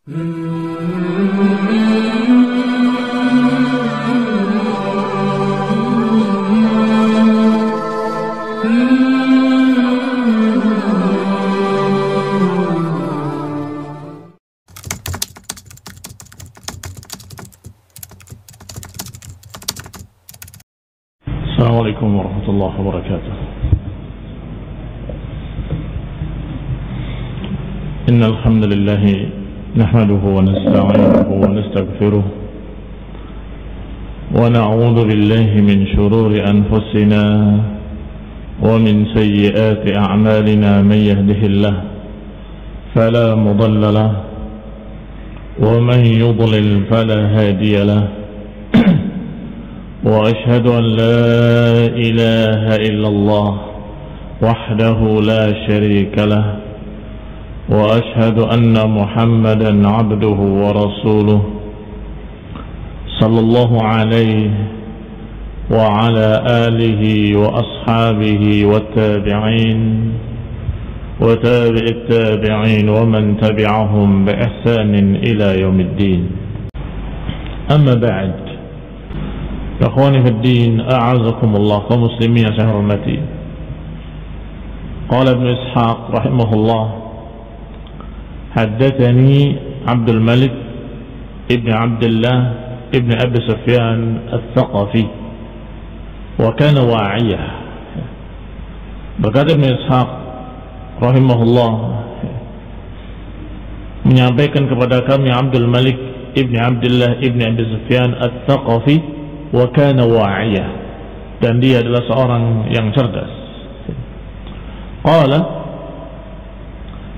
Assalamualaikum warahmatullahi wabarakatuh. Innal hamdalillah nahmaduhu wa nasta'inuhu wa nastaghfiruh wa na'udzu billahi min shururi anfusina wa min sayyiati a'malina man yahdihillahu fala mudilla lahu wa man yudlil fala hadiya lahu. وأشهد أن لا إله إلا الله وحده لا شريك له وأشهد أن محمدا عبده ورسوله صلى الله عليه وعلى آله وأصحابه والتابعين وتابع التابعين ومن تبعهم بإحسان إلى يوم الدين. أما بعد، Ikhwani fi din, a'azakumullah, kaum muslimin yang saya hormati. Qala Ibnu Ishaq rahimahullah, haddatsani Abdul Malik ibn Abdullah ibn Abi Sufyan al-Thaqafi wa kana wa'iyah. Berkata Ibnu Ishaq rahimahullah, menyampaikan kepada kami Abdul Malik ibn Abdullah ibn Abi Sufyan al-Thaqafi wa kana wa'iyah, dan dia adalah seorang yang cerdas. Qala,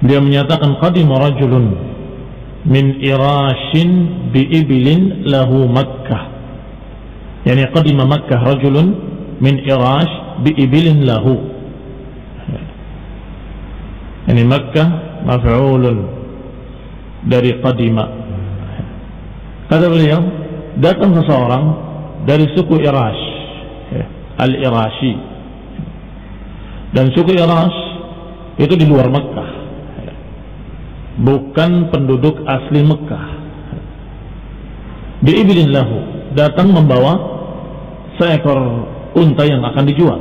dia menyatakan qadima rajulun min irashin bi ibilin lahu Makkah. Yani qadima Makkah rajulun min irash bi ibilin lahu. Yani Makkah maf'ulun dari qadima. Kata beliau, datang seseorang dari suku Irash, Al-Irashi, dan suku Irash itu di luar Mekah, bukan penduduk asli Mekah. Bi'ibilin lahu, datang membawa seekor unta yang akan dijual.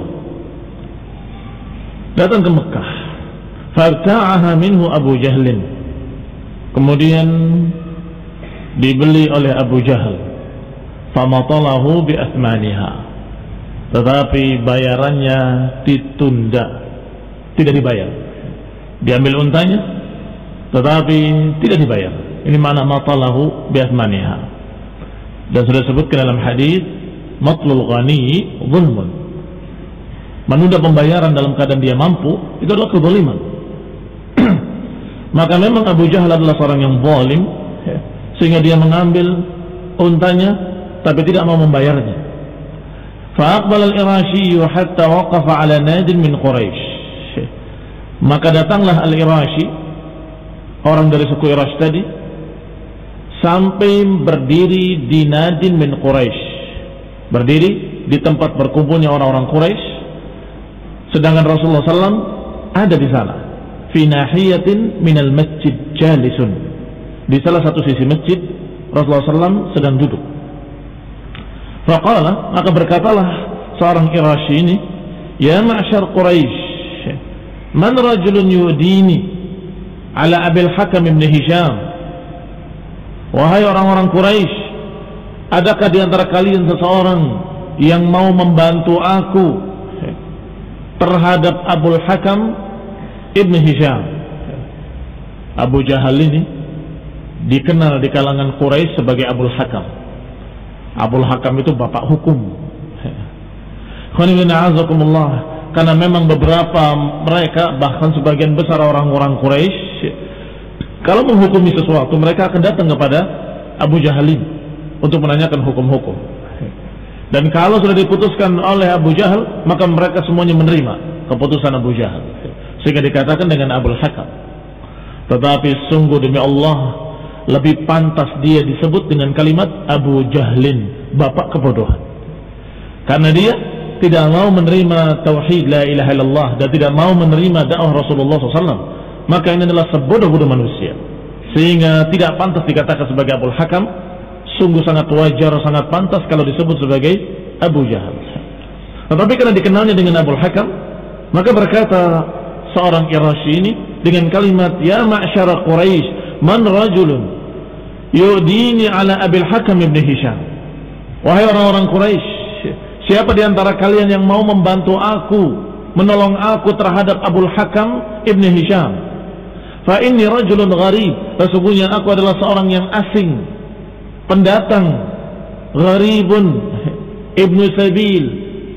Datang ke Mekah, fabta'aha minhu Abu Jahlin, kemudian dibeli oleh Abu Jahal. Famatalahu bi athmaniha, tetapi bayarannya ditunda, tidak dibayar. Diambil untanya tetapi tidak dibayar. Ini makna matalahu bi athmaniha. Dan sudah disebutkan dalam hadis, matlul ghani zulmun, menunda pembayaran dalam keadaan dia mampu itu adalah kezaliman. Maka memang Abu Jahal adalah seorang yang zalim, sehingga dia mengambil untanya tapi tidak mau membayarnya. Fa'aqbal al-Irashi hatta waqafa ala nadin min Quraisy. Maka datanglah al-Irashi, orang dari suku Irash tadi, sampai berdiri di nadin min Quraisy, berdiri di tempat berkumpulnya orang-orang Quraisy, sedangkan Rasulullah SAW ada di sana, fi nahiyatin min al-masjid jalisun, di salah satu sisi masjid Rasulullah SAW sedang duduk. Faqala, maka berkatalah seorang Irashi ini, ya ma'syar Quraisy, man rajulun yudini ala Abil Hakam ibn Hisham. Wahai orang-orang Quraisy, adakah di antara kalian seseorang yang mau membantu aku terhadap Abul Hakam ibn Hisham? Abu Jahal ini dikenal di kalangan Quraisy sebagai Abul Hakam. Abul Hakam itu bapak hukum. Karena memang beberapa mereka, bahkan sebagian besar orang-orang Quraisy, kalau menghukumi sesuatu mereka akan datang kepada Abu Jahalin untuk menanyakan hukum-hukum. Dan kalau sudah diputuskan oleh Abu Jahal, maka mereka semuanya menerima keputusan Abu Jahal, sehingga dikatakan dengan Abul Hakam. Tetapi sungguh demi Allah, lebih pantas dia disebut dengan kalimat Abu Jahlin, bapak kebodohan, karena dia tidak mau menerima tauhid la ilaha illallah dan tidak mau menerima dakwah Rasulullah SAW. Maka ini adalah sebodoh-bodoh manusia. sehingga tidak pantas dikatakan sebagai Abul Hakam. Sungguh sangat wajar, sangat pantas kalau disebut sebagai Abu Jahal. Tetapi karena dikenalnya dengan Abul Hakam, maka berkata seorang Irasyi ini dengan kalimat, ya ma'syara Quraisy, man rajulun yu'dini ala Abil Hakam ibn Hisham. Wahai orang-orang Quraisy, siapa di antara kalian yang mau membantu aku, menolong aku terhadap Abul Hakam ibn Hisham? Fa inni rajulun gharib, sesungguhnya aku adalah seorang yang asing, pendatang, gharibun, ibnu sabil,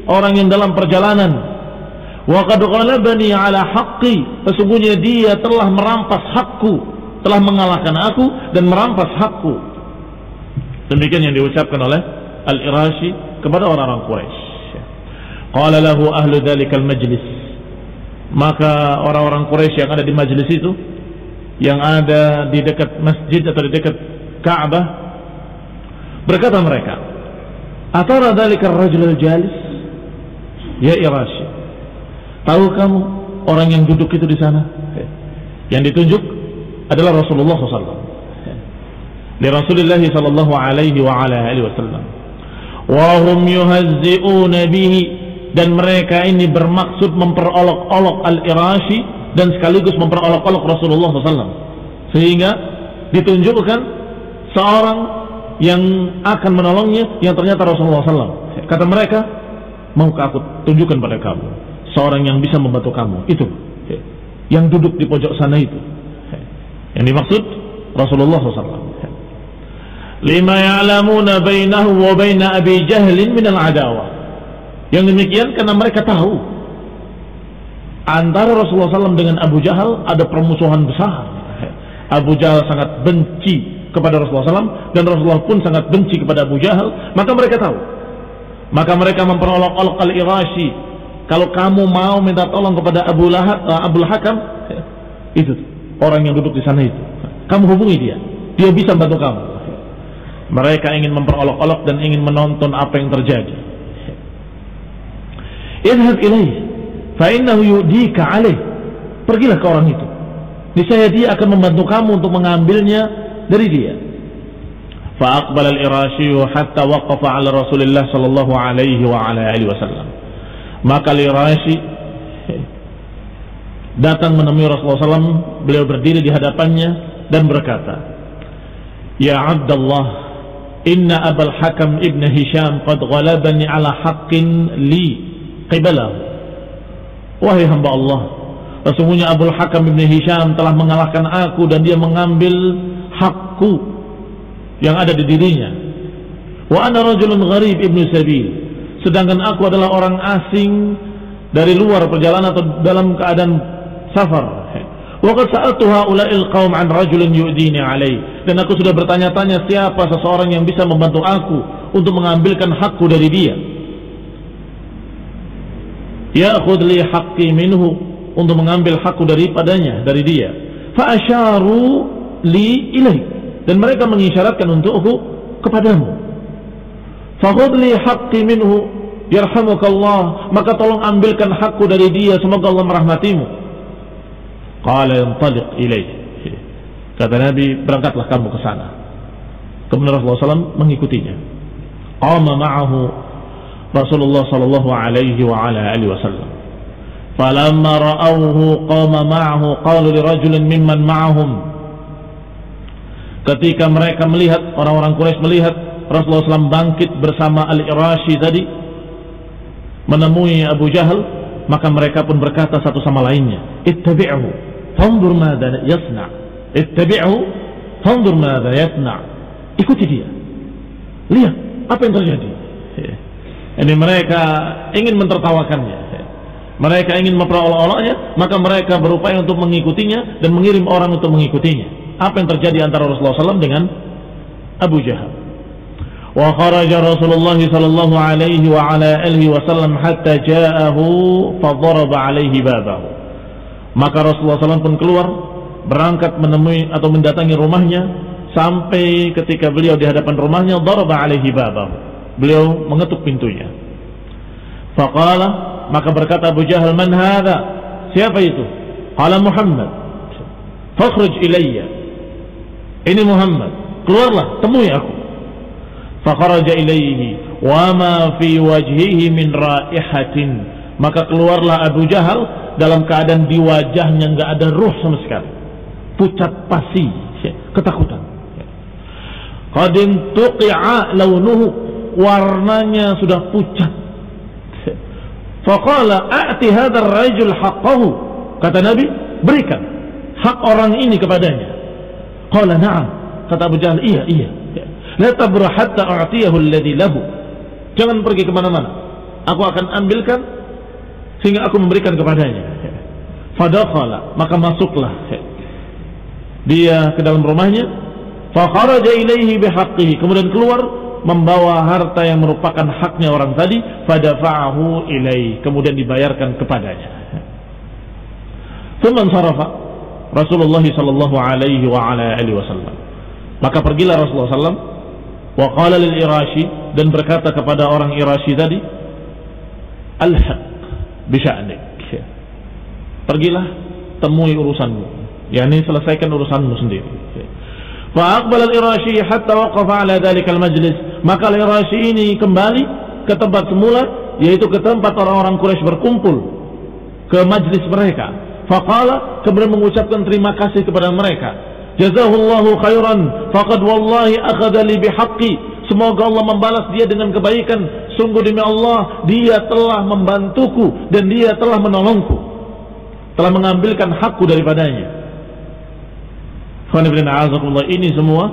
orang yang dalam perjalanan. Wa qad ghalabani ala haqqi, sesungguhnya dia telah merampas hakku, telah mengalahkan aku dan merampas hakku. Demikian yang diucapkan oleh Al-Irasyi kepada orang-orang Quraisy. Qala lahu ahlu dzalikal majlis, maka orang-orang Quraisy yang ada di majlis itu, yang ada di dekat masjid atau di dekat Ka'bah, berkata mereka, atara dzalikar rajul al-jalis, ya Irasyi, tahu kamu orang yang duduk itu di sana? Yang ditunjuk adalah Rasulullah SAW. Li Rasulullah sallallahu alaihi wa ala alihi wasallam. Wa hum yuhazzi'una bihi, dan mereka ini bermaksud memperolok-olok Al-Irasyi dan sekaligus memperolok-olok Rasulullah SAW, sehingga ditunjukkan seorang yang akan menolongnya yang ternyata Rasulullah SAW. Kata mereka, maukah aku tunjukkan pada kamu seorang yang bisa membantu kamu, itu yang duduk di pojok sana itu. Yang dimaksud Rasulullah SAW. Lima ya'lamuna bainahu wa baina Abi Jahlin minal adawah. Yang demikian karena mereka tahu antara Rasulullah SAW dengan Abu Jahal ada permusuhan besar. Abu Jahal sangat benci kepada Rasulullah SAW dan Rasulullah pun sangat benci kepada Abu Jahal. Maka mereka tahu, maka mereka memperolok-olok Al-Irasyi, kalau kamu mau minta tolong kepada Abul Hakam, itu orang yang duduk di sana itu, kamu hubungi dia, dia bisa bantu kamu. Mereka ingin memperolok-olok dan ingin menonton apa yang terjadi. Idhab ilaih fa innahu yudika alaih, pergilah ke orang itu, niscaya dia akan membantu kamu untuk mengambilnya dari dia. Fa aqbala al-Irasyi hatta waqafa ala Rasulillah sallallahu alaihi wa ala alihi wasallam. Maka Al-Irasyi datang menemui Rasulullah SAW. Beliau berdiri di hadapannya dan berkata, ya Abdullah, inna Abul Hakam ibn Hisham qad ghalabani ala haqqin li qibalahu. Wahai hamba Allah, sesungguhnya Abul Hakam ibn Hisham telah mengalahkan aku dan dia mengambil hakku yang ada di dirinya. Wa ana rajulun gharib ibnu sabil, sedangkan aku adalah orang asing dari luar perjalanan atau dalam keadaan safar. Wa qad sa'altu haula'il qaum an rajulin yu'dini alai, dan aku sudah bertanya-tanya siapa seseorang yang bisa membantu aku untuk mengambilkan hakku dari dia. Ya'khudh li haqqi minhu, untuk mengambil hakku daripadanya, dari dia. Fa asyaru li ilaih, dan mereka mengisyaratkan untukku kepadamu. Fa khudh li haqqi minhu yarhamukallah, maka tolong ambilkan hakku dari dia, semoga Allah merahmatimu. Qala intaliq ilaih, kata Nabi, berangkatlah kamu ke sana. Kemudian Rasulullah SAW mengikutinya. Qama ma'ahu Rasulullah sallallahu alaihi wa ala alihi wasallam. Falamma ra'awhu qama ma'ahu qalu li rajulin mimman ma'ahum. Ketika mereka melihat, orang-orang Quraisy melihat Rasulullah SAW bangkit bersama Al-Irasyi tadi menemui Abu Jahal, maka mereka pun berkata satu sama lainnya, ittabi'hu fanzur madza yasna. Ittabi'hu fanzur madza yasna. Ikuti dia, lihat apa yang terjadi. Ini mereka ingin mentertawakannya, mereka ingin memperolok-oloknya, maka mereka berupaya untuk mengikutinya dan mengirim orang untuk mengikutinya. Apa yang terjadi antara Rasulullah SAW dengan Abu Jahal? Wa kharaja Rasulullah sallallahu alaihi wa ala alihi wasallam hatta ja'ahu fa daraba alaihi babahu. Maka Rasulullah SAW pun keluar, berangkat menemui atau mendatangi rumahnya, sampai ketika beliau di hadapan rumahnya, daraba alaihi babahu, beliau mengetuk pintunya. Faqala, maka berkata Abu Jahal, man hadha, siapa itu? Qala Muhammad. Fakhruj ilayya, ini Muhammad, keluarlah, temui aku. Fakharaja ilaihi wa ma fi wajhihi min raihatin. Maka keluarlah Abu Jahal dalam keadaan di wajahnya enggak ada ruh sama sekali, pucat pasi, ketakutan. Qad intuqi'a launuhu, warnanya sudah pucat. Faqala a'ti hadzal rajul haqqahu, kata Nabi, berikan hak orang ini kepadanya. Qala na'am, kata Abu Jahal, iya. La tabrah hatta a'tiyahu alladhi lahu, jangan pergi kemana-mana, aku akan ambilkan sehingga aku memberikan kepadanya. Fadakhala, maka masuklah dia ke dalam rumahnya. Fakharaja ilaihi bihaqqihi, kemudian keluar membawa harta yang merupakan haknya orang tadi. Fadafa'ahu ilaihi, kemudian dibayarkan kepadanya. Tsumma sarafa Rasulullah sallallahu alaihi wa ala alihi wasallam, maka pergilah Rasulullah sallam, wa qala lil Irashi, dan berkata kepada orang Irashi tadi, alhaq bi sya'nik, pergilah temui urusanmu, yakni selesaikan urusanmu sendiri. Fa aqbala al-Irashi hatta waqafa ala dzalikal majlis, maka al-Irashi ini kembali ke tempat semula, yaitu ke tempat orang-orang Quraisy berkumpul, ke majlis mereka. Faqala, kemudian mengucapkan terima kasih kepada mereka. Jazahullahu khairan faqad wallahi akhadha li bihaqqi, semoga Allah membalas dia dengan kebaikan, sungguh demi Allah dia telah membantuku dan dia telah menolongku, telah mengambilkan hakku daripadanya. Ini semua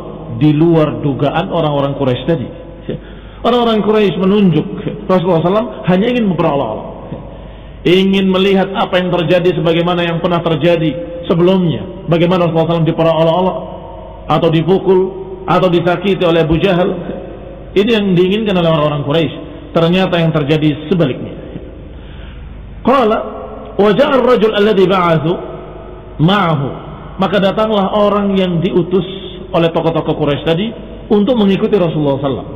di luar dugaan orang-orang Quraisy tadi. Orang-orang Quraisy menunjuk Rasulullah SAW hanya ingin memperolok-olok, ingin melihat apa yang terjadi sebagaimana yang pernah terjadi sebelumnya. Bagaimana Rasulullah SAW diperolok-olok atau dipukul atau disakiti oleh Abu Jahal. Ini yang diinginkan oleh orang-orang Quraisy. Ternyata yang terjadi sebaliknya. Qala wa ja'a ar-rajul alladhi ba'athu ma'ahu, maka datanglah orang yang diutus oleh tokoh-tokoh Quraisy tadi untuk mengikuti Rasulullah SAW.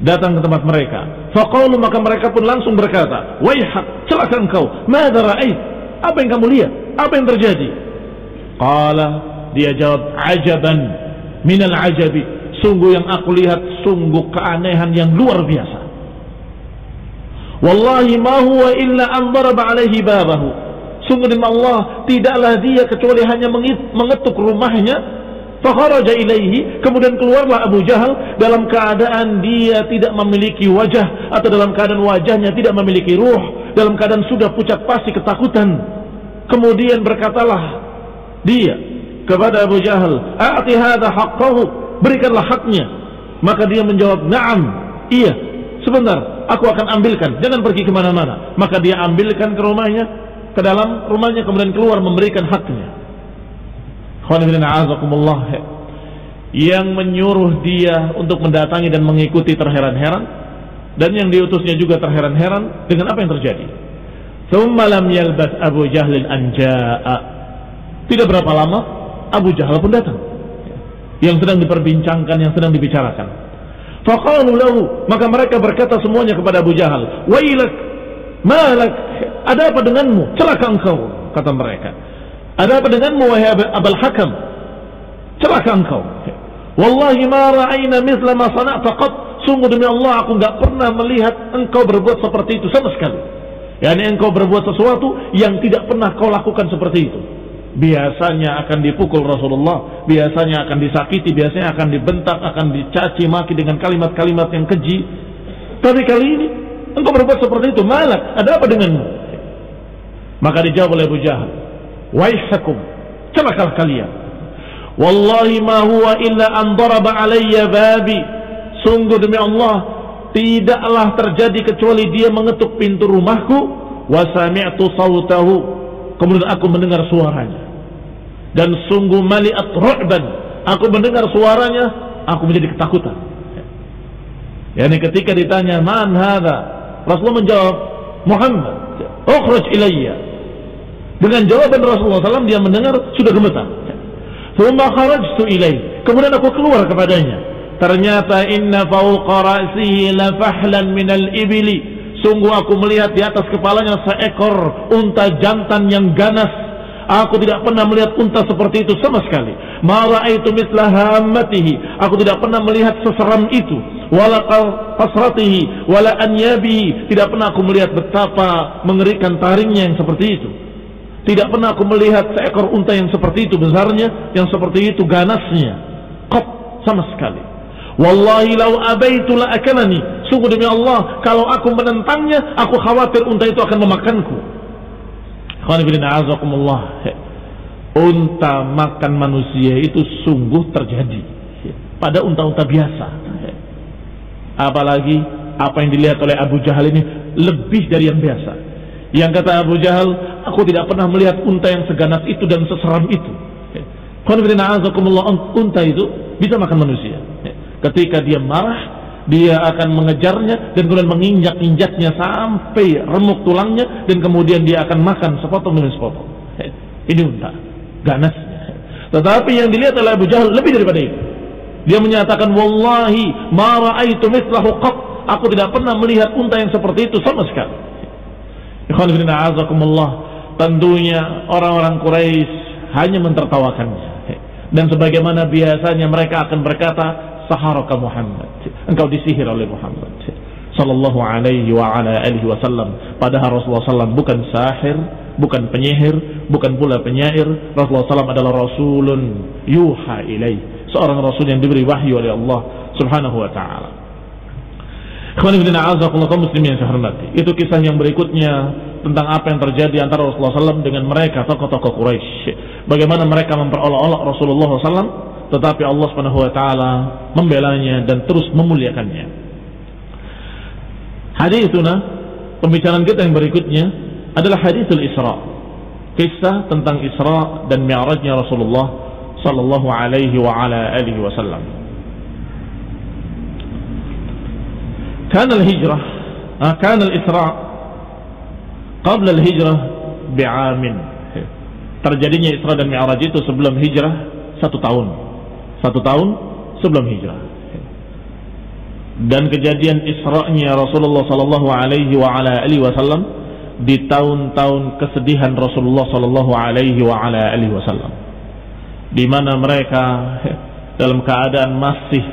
Datang ke tempat mereka. Faqalu, maka mereka pun langsung berkata, waihak, celaka engkau, madza ra'ait, apa yang kamu lihat, apa yang terjadi? Qala, dia jawab, ajaban minal ajabi, sungguh yang aku lihat sungguh keanehan yang luar biasa. Wallahi ma huwa illa an daraba alaihi babahu, sungguh demi Allah tidaklah dia kecuali hanya mengetuk rumahnya. Fakharaja ilaihi, kemudian keluarlah Abu Jahal dalam keadaan dia tidak memiliki wajah, atau dalam keadaan wajahnya tidak memiliki ruh, dalam keadaan sudah pucat pasi ketakutan. Kemudian berkatalah dia kepada Abu Jahal, a'ti hadza haqqahu, berikanlah haknya. Maka dia menjawab, na'am, iya, sebentar, aku akan ambilkan, jangan pergi kemana-mana. Maka dia ambilkan ke rumahnya, ke dalam rumahnya, kemudian keluar memberikan haknya. Yang menyuruh dia untuk mendatangi dan mengikuti terheran-heran, dan yang diutusnya juga terheran-heran dengan apa yang terjadi. Tsumma lam yalbas Abu Jahl an jaa, tidak berapa lama Abu Jahal pun datang, yang sedang diperbincangkan, yang sedang dibicarakan. Faqalu lahu, maka mereka berkata semuanya kepada Abu Jahal, wailak, malak, ada apa denganmu, celaka engkau, kata mereka. Ada apa denganmu wahai Abul Hakam, celaka engkau. Wallahi ma ra'ayna mithla ma sana'ta qat, sungguh demi Allah aku enggak pernah melihat engkau berbuat seperti itu sama sekali. Yani engkau berbuat sesuatu yang tidak pernah kau lakukan seperti itu. Biasanya akan dipukul Rasulullah, biasanya akan disakiti, biasanya akan dibentak, akan dicaci maki dengan kalimat-kalimat yang keji. Tapi kali ini engkau berbuat seperti itu, malak, ada apa denganmu? Maka dijawab oleh Abu Jahal, waihakum, celakalah kalian. Wallahi ma huwa illa an daraba alayya babi, sungguh demi Allah tidaklah terjadi kecuali dia mengetuk pintu rumahku. Wa sami'tu sautahu, kemudian aku mendengar suaranya, dan sungguh mali'at ru'ban, aku mendengar suaranya, aku menjadi ketakutan. Yani ketika ditanya man hadha, Rasulullah menjawab Muhammad, ukhruj ilayya. Dengan jawaban Rasulullah SAW dia mendengar sudah gemetar. Tsumma kharajtu ilaihi, kemudian aku keluar kepadanya. Ternyata inna fawqa ra'sihi la fahlan minal ibili, sungguh aku melihat di atas kepalanya seekor unta jantan yang ganas. Aku tidak pernah melihat unta seperti itu sama sekali. Ma ra'aitu mithla hammatihi. Aku tidak pernah melihat seseram itu. Wala qasratihi wala anyabihi. Tidak pernah aku melihat betapa mengerikan taringnya yang seperti itu. Tidak pernah aku melihat seekor unta yang seperti itu besarnya, yang seperti itu ganasnya. Qat, sama sekali. Wallahi lau abaitu la akalani. Sungguh demi Allah, kalau aku menentangnya, aku khawatir unta itu akan memakanku. Unta makan manusia itu sungguh terjadi pada unta-unta biasa. Apalagi apa yang dilihat oleh Abu Jahal ini lebih dari yang biasa. Yang kata Abu Jahal, aku tidak pernah melihat unta yang seganas itu dan seseram itu. Unta itu bisa makan manusia. Ketika dia marah, dia akan mengejarnya dan kemudian menginjak-injaknya sampai remuk tulangnya, dan kemudian dia akan makan sepotong demi sepotong. Ini unta ganasnya. Tetapi yang dilihat oleh Abu Jahal lebih daripada itu. Dia menyatakan, wallahi ma ra'aitu mithlahu qat. Aku tidak pernah melihat unta yang seperti itu sama sekali. Ikhwan fillah azakumullah. Tentunya orang-orang Quraisy hanya mentertawakannya. Dan sebagaimana biasanya mereka akan berkata, saharaka Muhammad, engkau disihir oleh Muhammad sallallahu alaihi wa ala alihi wasallam. Padahal Rasulullah sallam bukan sahir, bukan penyihir, bukan pula penyair. Rasulullah sallam adalah rasulun yuha ilaih, seorang rasul yang diberi wahyu oleh Allah subhanahu wa ta'ala. Kaum muslimin yang saya hormati, itu kisah yang berikutnya tentang apa yang terjadi antara Rasulullah sallam dengan mereka tokoh-tokoh Quraisy. Bagaimana mereka memperolok-olok Rasulullah sallam, tetapi Allah Subhanahu wa taala membelanya dan terus memuliakannya. Haditsuna, pembicaraan kita yang berikutnya adalah haditsul Isra. Kisah tentang Isra dan Mi'rajnya Rasulullah sallallahu alaihi wa ala alihi wasallam. Kana al-hijrah, kana al-Isra qabla al-hijrah bi'amin. Terjadinya Isra dan Mi'raj itu sebelum hijrah 1 tahun. 1 tahun sebelum hijrah. Dan kejadian Isra'nya Rasulullah sallallahu alaihi wa ala alihi wasallam di tahun-tahun kesedihan Rasulullah sallallahu alaihi wa ala alihi wasallam, di mana mereka dalam keadaan masih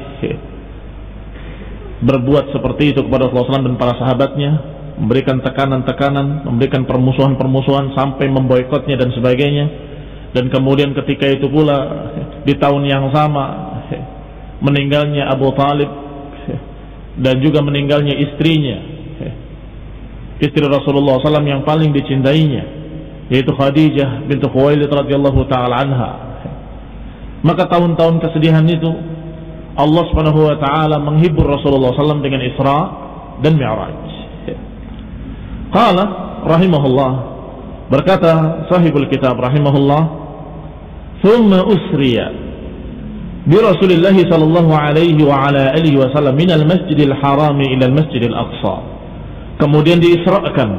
berbuat seperti itu kepada Rasulullah SAW dan para sahabatnya, memberikan tekanan-tekanan, memberikan permusuhan-permusuhan sampai memboikotnya dan sebagainya. Dan kemudian ketika itu pula di tahun yang sama meninggalnya Abu Talib dan juga meninggalnya istrinya, istri Rasulullah SAW yang paling dicintainya, yaitu Khadijah bintu Khuwailid radhiyallahu taala anha. Maka tahun-tahun kesedihan itu Allah Subhanahu wa taala menghibur Rasulullah SAW dengan Isra dan Mi'raj. Qala rahimahullah, berkata sahibul kitab rahimahullah, thumma usriya bi Rasulillah sallallahu alaihi wa ala alihi wasallam min al-Masjidil Haram ila al-Masjidil Aqsa. Kemudian diisrakan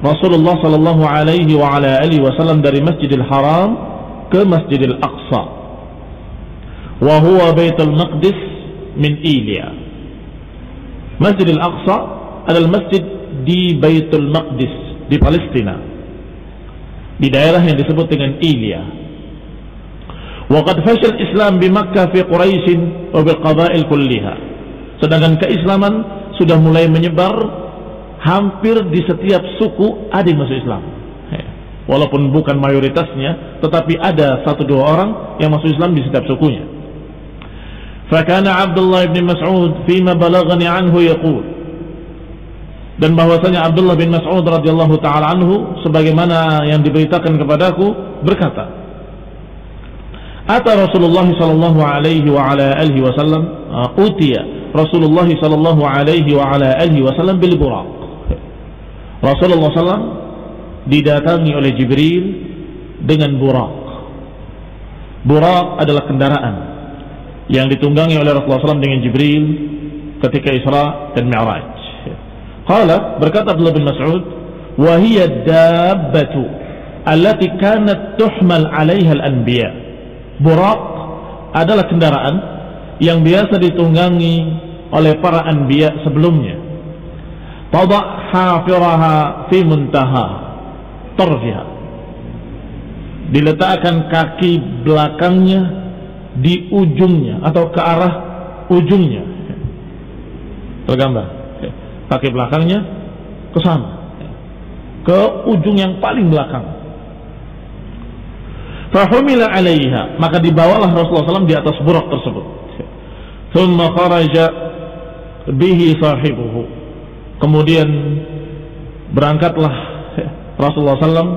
Rasulullah sallallahu alaihi wa ala alihi wasallam dari Masjidil Haram ke Masjidil Aqsa. Wa huwa Baitul Maqdis min Ilya. Masjidil Aqsa adalah masjid di Baitul Maqdis di Palestina, di daerah yang disebut dengan Ilya. Waqad fashal Islam di Makkah fi Quraisy wa bil qabail kulliha. Sedangkan keislaman sudah mulai menyebar hampir di setiap suku ada yang masuk Islam. Walaupun bukan mayoritasnya, tetapi ada 1-2 orang yang masuk Islam di setiap sukunya. Fakana Abdullah bin Mas'ud fima balaghani anhu yaqul, dan bahwasanya Abdullah bin Mas'ud radhiyallahu taala anhu sebagaimana yang diberitakan kepadaku berkata, ata Rasulullah sallallahu alaihi wa ala alihi wasallam, utiya Rasulullah sallallahu alaihi wa ala alihi wasallam bil buraq. Rasulullah sallallahu didatangi oleh Jibril dengan buraq. Buraq adalah kendaraan yang ditunggangi oleh Rasulullah SAW dengan Jibril ketika Isra dan Mi'raj. Qala, berkata Abdullah bin Mas'ud, wa hiya dabbatu allati kanat tuhmal 'alaiha al-anbiya. Buraq adalah kendaraan yang biasa ditunggangi oleh para anbiya sebelumnya. Tada' hafiraha fi muntaha tarfiha. diletakkan kaki belakangnya di ujungnya atau ke arah ujungnya. Tergambar, kaki belakangnya ke sana, ke ujung yang paling belakang. Fahumila alaiha, maka dibawalah Rasulullah SAW di atas burak tersebut. Thumma kharaja bihi sahibuhu, kemudian berangkatlah Rasulullah SAW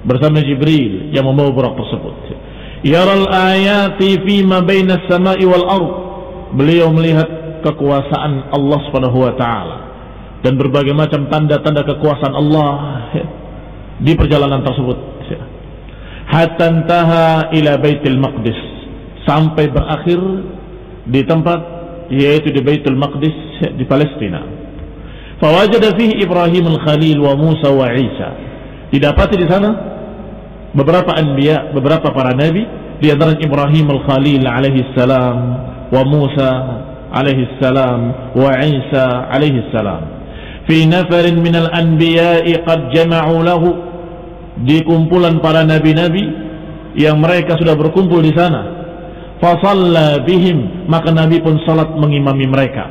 bersama Jibril yang membawa burak tersebut. Yaral ayati fima baina as-sama'i wal ard, beliau melihat kekuasaan Allah Subhanahu wa taala dan berbagai macam tanda-tanda kekuasaan Allah di perjalanan tersebut. Hatta intaha ila Baitul Maqdis, sampai berakhir di tempat yaitu di Baitul Maqdis di Palestina. Fawajada fihi Ibrahim al-Khalil wa Musa wa Isa, didapati di sana beberapa anbiya, beberapa para nabi, di antara Ibrahim al-Khalil alaihi salam, wa Musa alaihi salam, wa Isa alaihi salam. Fi nafarin minal anbiya'i qad jama'u lahu, di kumpulan para nabi-nabi yang mereka sudah berkumpul di sana. Fa shalla bihim, maka Nabi pun salat mengimami mereka.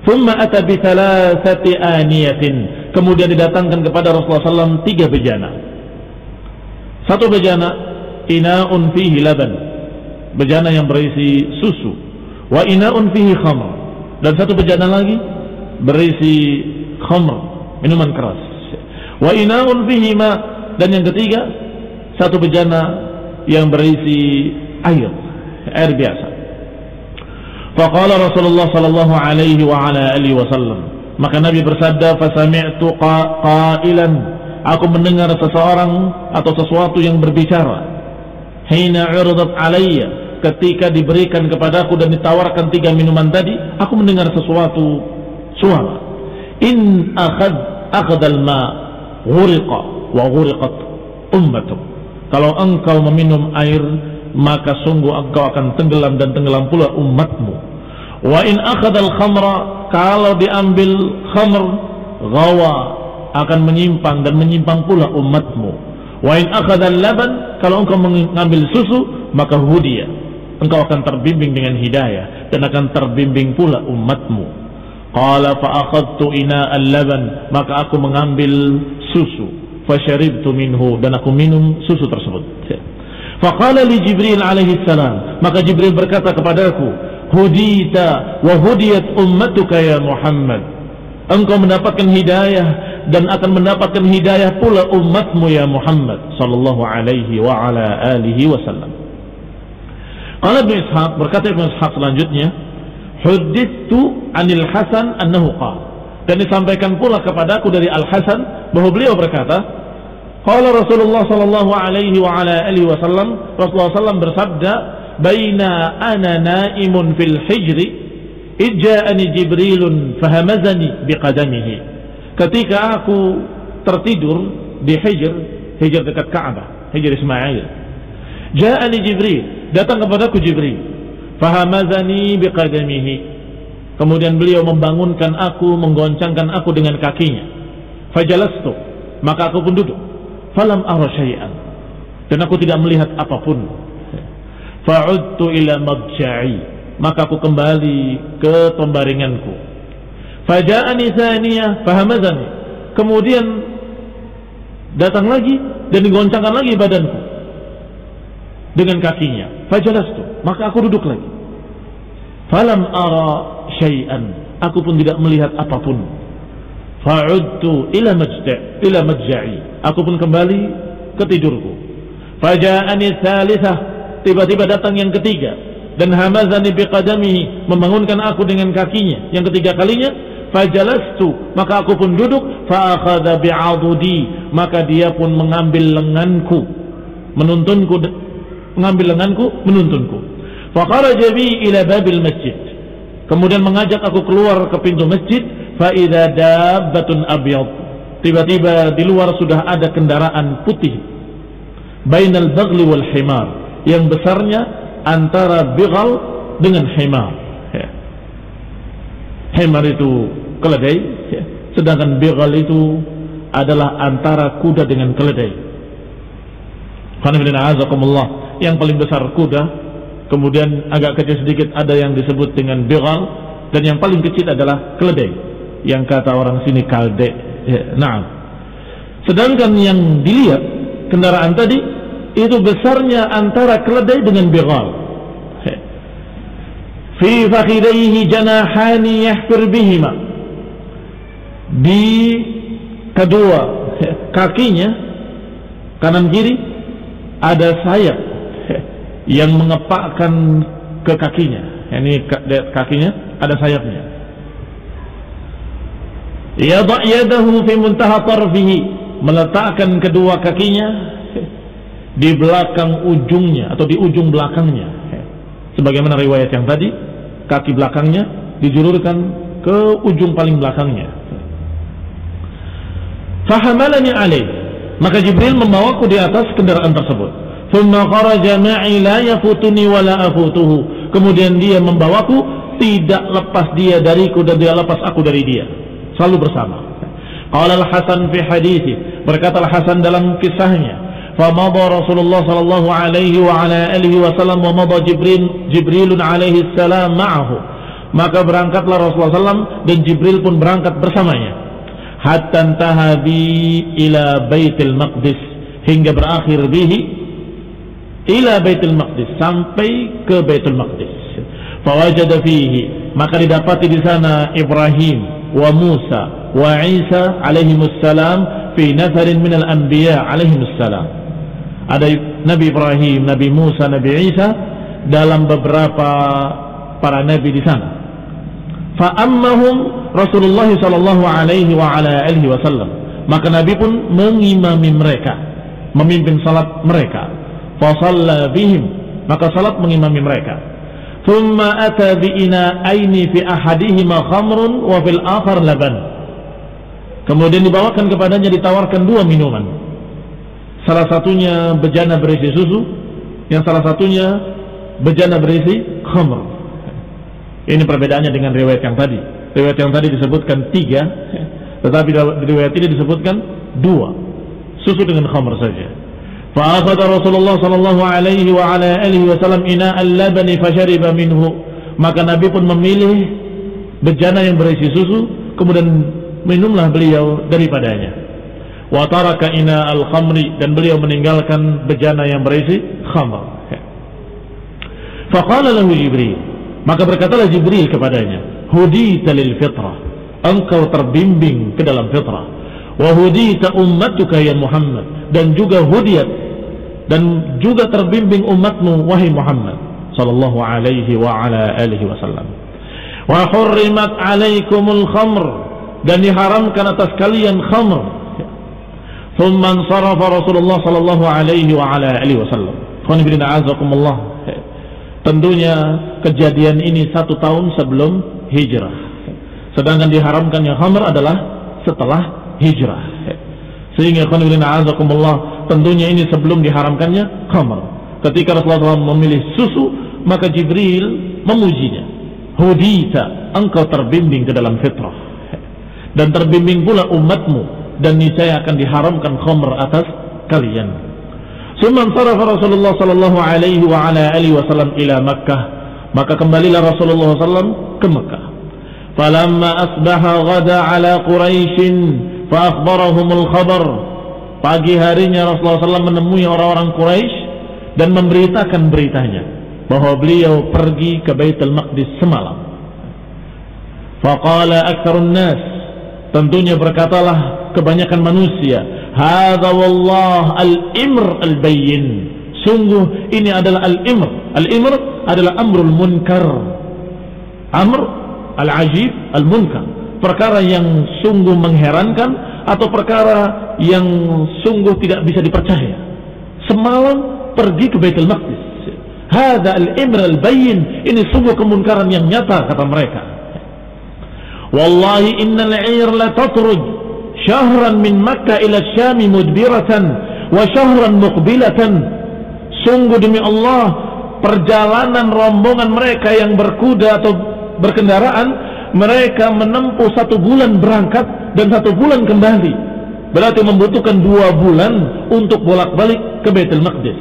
Thumma ata bi thalathati aniyatin, kemudian didatangkan kepada Rasulullah SAW 3 bejana. Satu bejana ina'un fihi laban, bejana yang berisi susu, wa ina'un fihi khamr, dan satu bejana lagi berisi khamr, minuman keras, wa ina'un fihi ma, dan yang ketiga satu bejana yang berisi air biasa. Faqala Rasulullah sallallahu alaihi wa ala alihi wasallam, maka Nabi bersabda, fasami'tu qailan, aku mendengar seseorang atau sesuatu yang berbicara, hina uridat alayya, ketika diberikan kepadaku dan ditawarkan 3 minuman tadi, aku mendengar sesuatu suara, in akhadal ma ghuriqa wa ghuriqat ummatuk, kalau engkau meminum air maka sungguh engkau akan tenggelam dan tenggelam pula umatmu. Wa in akhadal khamra, kalau diambil khamr, ghawa, akan menyimpang dan menyimpang pula umatmu. Wa in akhadal laban, kalau engkau mengambil susu maka hudiya, engkau akan terbimbing dengan hidayah dan akan terbimbing pula umatmu. Qala fa akhadtu ina'al laban, maka aku mengambil susu, fasharibtu minhu, dan aku minum susu tersebut. Faqala li Jibril alaihi salam, maka Jibril berkata kepadaku, hudita wa hudiyat ummatuka ya Muhammad, engkau mendapatkan hidayah dan akan mendapatkan hidayah pula umatmu ya Muhammad sallallahu alaihi wa ala alihi wasallam. Qala Ibnu Ishaq, berkata Ibnu Ishaq selanjutnya, huddithu anil Hasan annahu qala, dan disampaikan pula kepadaku dari Al-Hasan bahwa beliau berkata, qala Rasulullah sallallahu alaihi wa ala alihi wasallam, Rasulullah sallallahu bersabda, baina ana naimun fil hijri ijja'ani Jibrilun fahamazani biqadamihi, ketika aku tertidur di Hijr dekat Ka'bah, Hijr Ismail, ja'ani Jibril, datang kepadaku Jibril, fahamazani biqadamihi, kemudian beliau membangunkan aku, menggoncangkan aku dengan kakinya. Fajalastu, maka aku pun duduk. Falam ara syai'an, dan aku tidak melihat apapun. Fa'udtu ila madja'i, maka aku kembali ke pembaringanku. Faja'ani thaniyah fahamazani, kemudian datang lagi dan digoncangkan lagi badanku dengan kakinya. Fajalastu, maka aku duduk lagi. Falam ara syai'an, aku pun tidak melihat apapun. Fa'udtu ila madja'i, aku pun kembali ke tidurku. Faja'ani thalithah, tiba-tiba datang yang ketiga, dan hamazani biqadamihi, membangunkan aku dengan kakinya yang ketiga kalinya. Fajalastu, maka aku pun duduk. Fa'akhadha bi'adudi, maka dia pun mengambil lenganku, menuntunku, mengambil lenganku, menuntunku. Faqaraja bi ila babil masjid, kemudian mengajak aku keluar ke pintu masjid. Fa'idha dabbatun abyad, tiba-tiba di luar sudah ada kendaraan putih, bainal baghli wal himar, yang besarnya antara bighal dengan himar. Himar itu keledai, sedangkan bighal itu adalah antara kuda dengan keledai. Yang paling besar kuda, kemudian agak kecil sedikit ada yang disebut dengan bighal, dan yang paling kecil adalah keledai, yang kata orang sini kalde. Nah, sedangkan yang dilihat kendaraan tadi itu besarnya antara keledai dengan bighal. Fi fakhidaihi janahani yahfir bihima, di kedua kakinya kanan kiri ada sayap yang mengepakkan ke kakinya. Ini kakinya ada sayapnya. Yadha' yadahu fi muntaha tarfihi, meletakkan kedua kakinya di belakang ujungnya atau di ujung belakangnya. Sebagaimana riwayat yang tadi, kaki belakangnya dijulurkan ke ujung paling belakangnya. Fahamalani alaih, maka Jibril membawaku di atas kendaraan tersebut. Thumma kharaja ma'i la yafutuni wa la afutuhu, kemudian dia membawaku, tidak lepas dia dariku dan dia lepas aku dari dia, selalu bersama. Qala al-Hasan fi hadithi, berkata al-Hasan dalam kisahnya, famadha Rasulullah sallallahu alaihi wa ala alihi wasallam wa madha Jibrilun alaihi salam ma'ahu, maka berangkatlah Rasulullah SAW dan Jibril pun berangkat bersamanya. Hatta intaha bi ila Baitul Maqdis, hingga berakhir bihi ila Baitul Maqdis, sampai ke Baitul Maqdis. Fawajada fihi, maka didapati di sana Ibrahim wa Musa wa Isa alaihimussalam fi nafarin minal anbiya alaihimussalam. Ada Nabi Ibrahim, Nabi Musa, Nabi Isa dalam beberapa para nabi di sana. Fa'ammahum Rasulullah sallallahu alaihi wa ala alihi wasallam, maka Nabi pun mengimami mereka, memimpin salat mereka. Fa shalla bihim, maka salat mengimami mereka. Thumma ata bi ina'aini fi ahadihima khamrun wa fil akhar laban. Kemudian dibawakan kepadanya, ditawarkan dua minuman. Salah satunya bejana berisi susu, yang salah satunya bejana berisi khamr. Ini perbedaannya dengan riwayat yang tadi. Riwayat yang tadi disebutkan 3, tetapi di riwayat ini disebutkan 2, susu dengan khamr saja. Fa'akhadha Rasulullah sallallahu alaihi wa ala alihi wasallam ina'al labani fashariba minhu, maka Nabi pun memilih bejana yang berisi susu, kemudian minumlah beliau daripadanya. Wa taraka ina'al khamri, dan beliau meninggalkan bejana yang berisi khamr. Faqala lahu Jibril, maka berkatalah Jibril kepadanya, hudita lil fitrah, engkau terbimbing ke dalam fitrah. Wa hudita ummatuka ya Muhammad, dan juga hudiyat, dan juga terbimbing umatmu wahai Muhammad sallallahu alaihi wa ala alihi wasallam. Wa hurrimat alaikumul khamr, dan diharamkan atas kalian khamr. Thumma ansarafa Rasulullah sallallahu alaihi wa ala alihi wasallam. Tentunya kejadian ini 1 tahun sebelum hijrah, sedangkan diharamkannya khamr adalah setelah hijrah. Sehingga tentunya ini sebelum diharamkannya khamr. Ketika Rasulullah SAW memilih susu, maka Jibril memujinya. Hudita, engkau terbimbing ke dalam fitrah, dan terbimbing pula umatmu, dan niscaya akan diharamkan khamr atas kalian. Summan sarafa Rasulullah sallallahu alaihi wa ala alihi wasallam ila Makkah, maka kembalilah Rasulullah SAW ke Makkah. Falamma asbaha ghada ala Quraisy fa akhbarahumul khabar, pagi harinya Rasulullah SAW menemui orang-orang Quraisy dan memberitakan beritanya bahwa beliau pergi ke Baitul Maqdis semalam. Faqala aktsarun nas, tentunya berkatalah kebanyakan manusia, hadza wallah al-imr al-bayyin, sungguh ini adalah al-imr. Al-imr adalah amrul munkar, amr al-ajib al-munkar, perkara yang sungguh mengherankan atau perkara yang sungguh tidak bisa dipercaya. Semalam pergi ke Baitul Maqdis, hadza al-imr al-bayyin, ini sungguh kemunkaran yang nyata, kata mereka. Wallahi innal 'ir la tatruj syahran min Makkah ila Syam mudbiratan wa syahran muqbilatan. Sungguh demi Allah, perjalanan rombongan mereka yang berkuda atau berkendaraan, mereka menempuh 1 bulan berangkat dan 1 bulan kembali. Berarti membutuhkan 2 bulan untuk bolak-balik ke Baitul Maqdis.